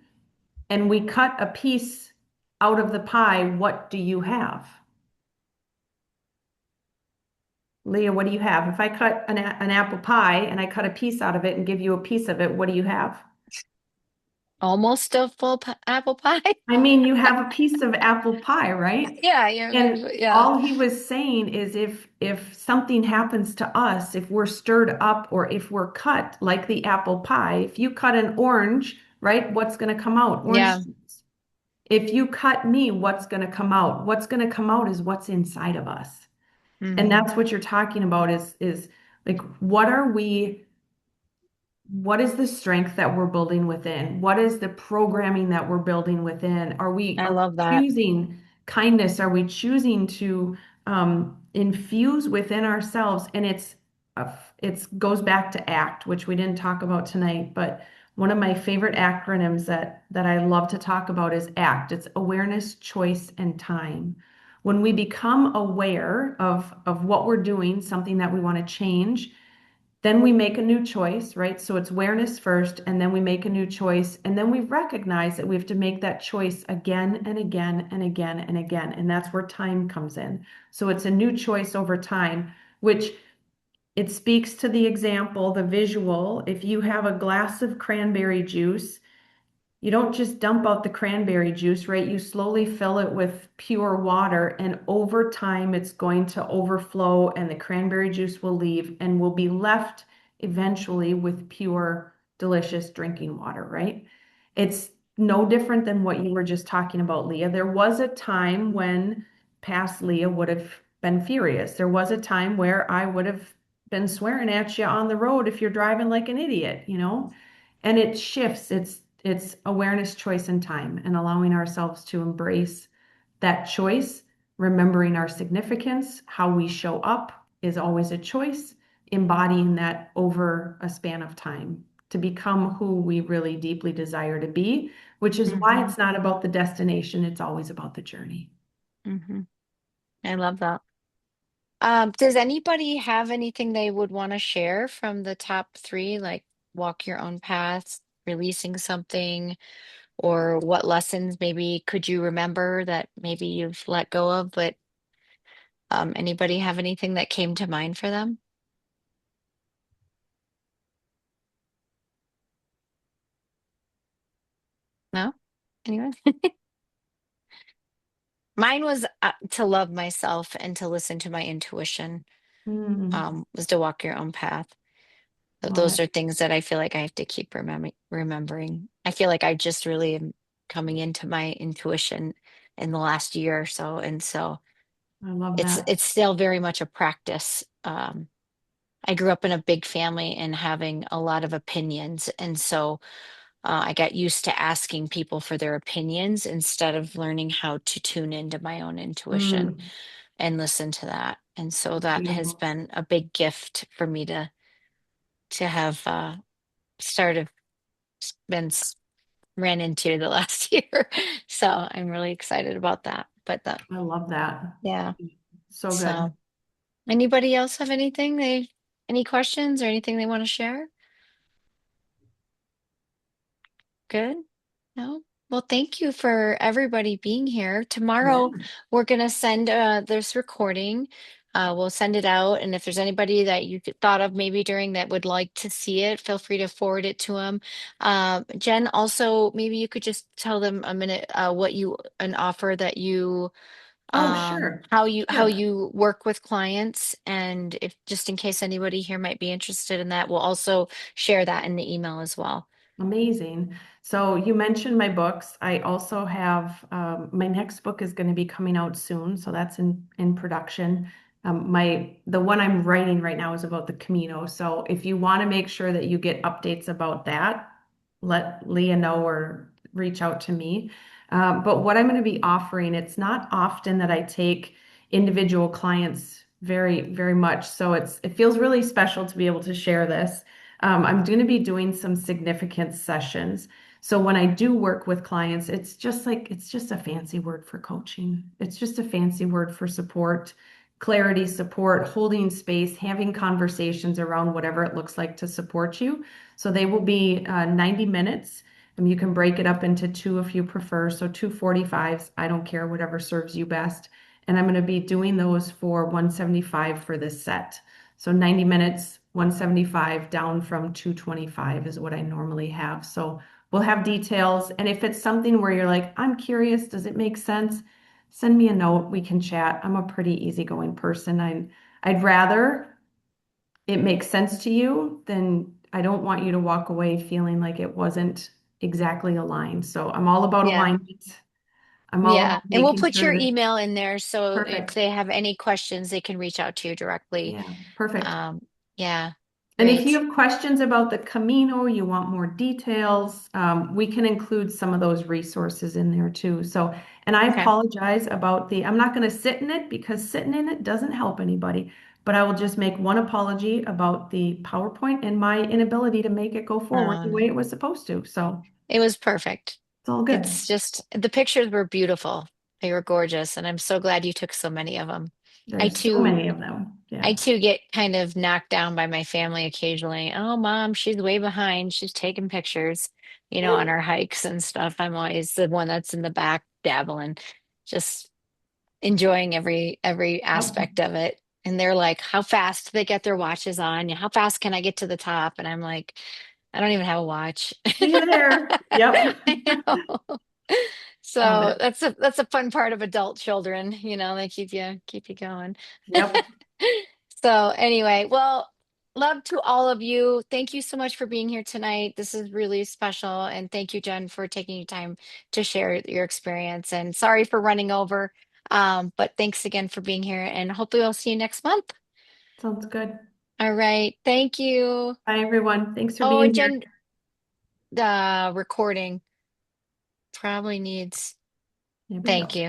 and we cut a piece out of the pie, what do you have? Leah, what do you have? If I cut an apple pie and I cut a piece out of it and give you a piece of it, what do you have? Almost a full apple pie. I mean, you have a piece of apple pie, right? Yeah, yeah, And yeah, all he was saying is if something happens to us, if we're stirred up or if we're cut like the apple pie, if you cut an orange, right, what's going to come out? Orange yeah. juice. If you cut me, what's going to come out? What's going to come out is what's inside of us. And Hmm. that's what you're talking about is like what is the strength that we're building within? What is the programming that we're building within? Are we I are love we that. choosing kindness? Are we choosing to infuse within ourselves? And it's goes back to ACT, which we didn't talk about tonight, but one of my favorite acronyms that I love to talk about is ACT. It's awareness, choice, and time. When we become aware of what we're doing, something that we want to change, then we make a new choice, right? So it's awareness first, and then we make a new choice, and then we recognize that we have to make that choice again and again and again and again. And that's where time comes in. So it's a new choice over time, which it speaks to the example, the visual. If you have a glass of cranberry juice, you don't just dump out the cranberry juice, right? You slowly fill it with pure water, and over time, it's going to overflow, and the cranberry juice will leave, and will be left eventually with pure, delicious drinking water, right? It's no different than what you were just talking about, Leah. There was a time when past Leah would have been furious. There was a time where I would have been swearing at you on the road if you're driving like an idiot, you know? And it shifts. It's awareness, choice, and time, and allowing ourselves to embrace that choice, remembering our significance, how we show up is always a choice, embodying that over a span of time to become who we really deeply desire to be, which is why Hmm. it's not about the destination, it's always about the journey. Hmm. I love that. Does anybody have anything they would want to share from the top three, like walk your own path, releasing something, or what lessons maybe could you remember that maybe you've let go of, but anybody have anything that came to mind for them? No? Anyone? Mine was to love myself and to listen to my intuition, Mm, was to walk your own path. love Those it. are things that I feel like I have to keep remembering. I feel like I just really am coming into my intuition in the last year or so, and so I love it's that. still very much a practice. I grew up in a big family and having a lot of opinions, and so I got used to asking people for their opinions instead of learning how to tune into my own intuition Mm, and listen to that. And so that's that has beautiful. been a big gift for me to have started been ran into the last year. So I'm really excited about that. But I love that. yeah. So good. So anybody else have any questions or anything they want to share? Good. No? Well, thank you for everybody being here. Yeah. Tomorrow, we're going to send this recording. We'll send it out. And if there's anybody that thought of maybe during that would like to see it, feel free to forward it to them. Jen, also, maybe you could just tell them a minute an offer that you, Oh, sure. how Sure. you work with clients. And if just in case anybody here might be interested in that, we'll also share that in the email as well. Amazing. So you mentioned my books. I also have my next book is going to be coming out soon, so that's in production. The one I'm writing right now is about the Camino. So if you want to make sure that you get updates about that, let Leah know or reach out to me. But what I'm going to be offering, it's not often that I take individual clients very much. So it feels really special to be able to share this. I'm going to be doing some significant sessions. So when I do work with clients, it's just a fancy word for coaching. It's just a fancy word for support, clarity, support, holding space, having conversations around whatever it looks like to support you. So they will be 90 minutes. And you can break it up into two if you prefer. So two 45s, I don't care, whatever serves you best. And I'm going to be doing those for 175 for this set. So 90 minutes, 175 down from 225 is what I normally have. So we'll have details. And if it's something where you're like, I'm curious, does it make sense? Send me a note. We can chat. I'm a pretty easygoing person. I'd rather it makes sense to you than I don't want you to walk away feeling like it wasn't exactly aligned. So I'm all about Yeah. alignment. I'm all Yeah, about and we'll making put sure your that email in there so if perfect. they have any questions, they can reach out to you directly. Yeah, perfect. Um, yeah, And if you great. have questions about the Camino, you want more details, we can include some of those resources in there too. So, and I Okay. apologize about I'm not going to sit in it because sitting in it doesn't help anybody. But I will just make one apology about the PowerPoint and my inability to make it go forward the No, way it was supposed to. So it was perfect. it's all good. It's just the pictures were beautiful. They were gorgeous, and I'm so glad you took so many of them. I There's so too many of them. I Yeah. too get kind of knocked down by my family occasionally. Oh, mom, she's way behind. She's taking pictures, on our hikes and stuff. I'm always the one that's in the back dabbling, just enjoying every Yep. aspect of it. And they're like, how fast do they get their watches on? How fast can I get to the top? And I'm like, I don't even have a watch. See you there. Yep. I know. Love So it. that's a fun part of adult children, they keep you going. Yep. So anyway, well, love to all of you. Thank you so much for being here tonight. This is really special. And thank you, Jen, for taking your time to share your experience. And sorry for running over. But thanks again for being here. And hopefully I'll see you next month. Sounds good. All right. Thank you. Bye, everyone. Thanks for Oh, being and here. Jen, the recording probably needs, There we thank go. you.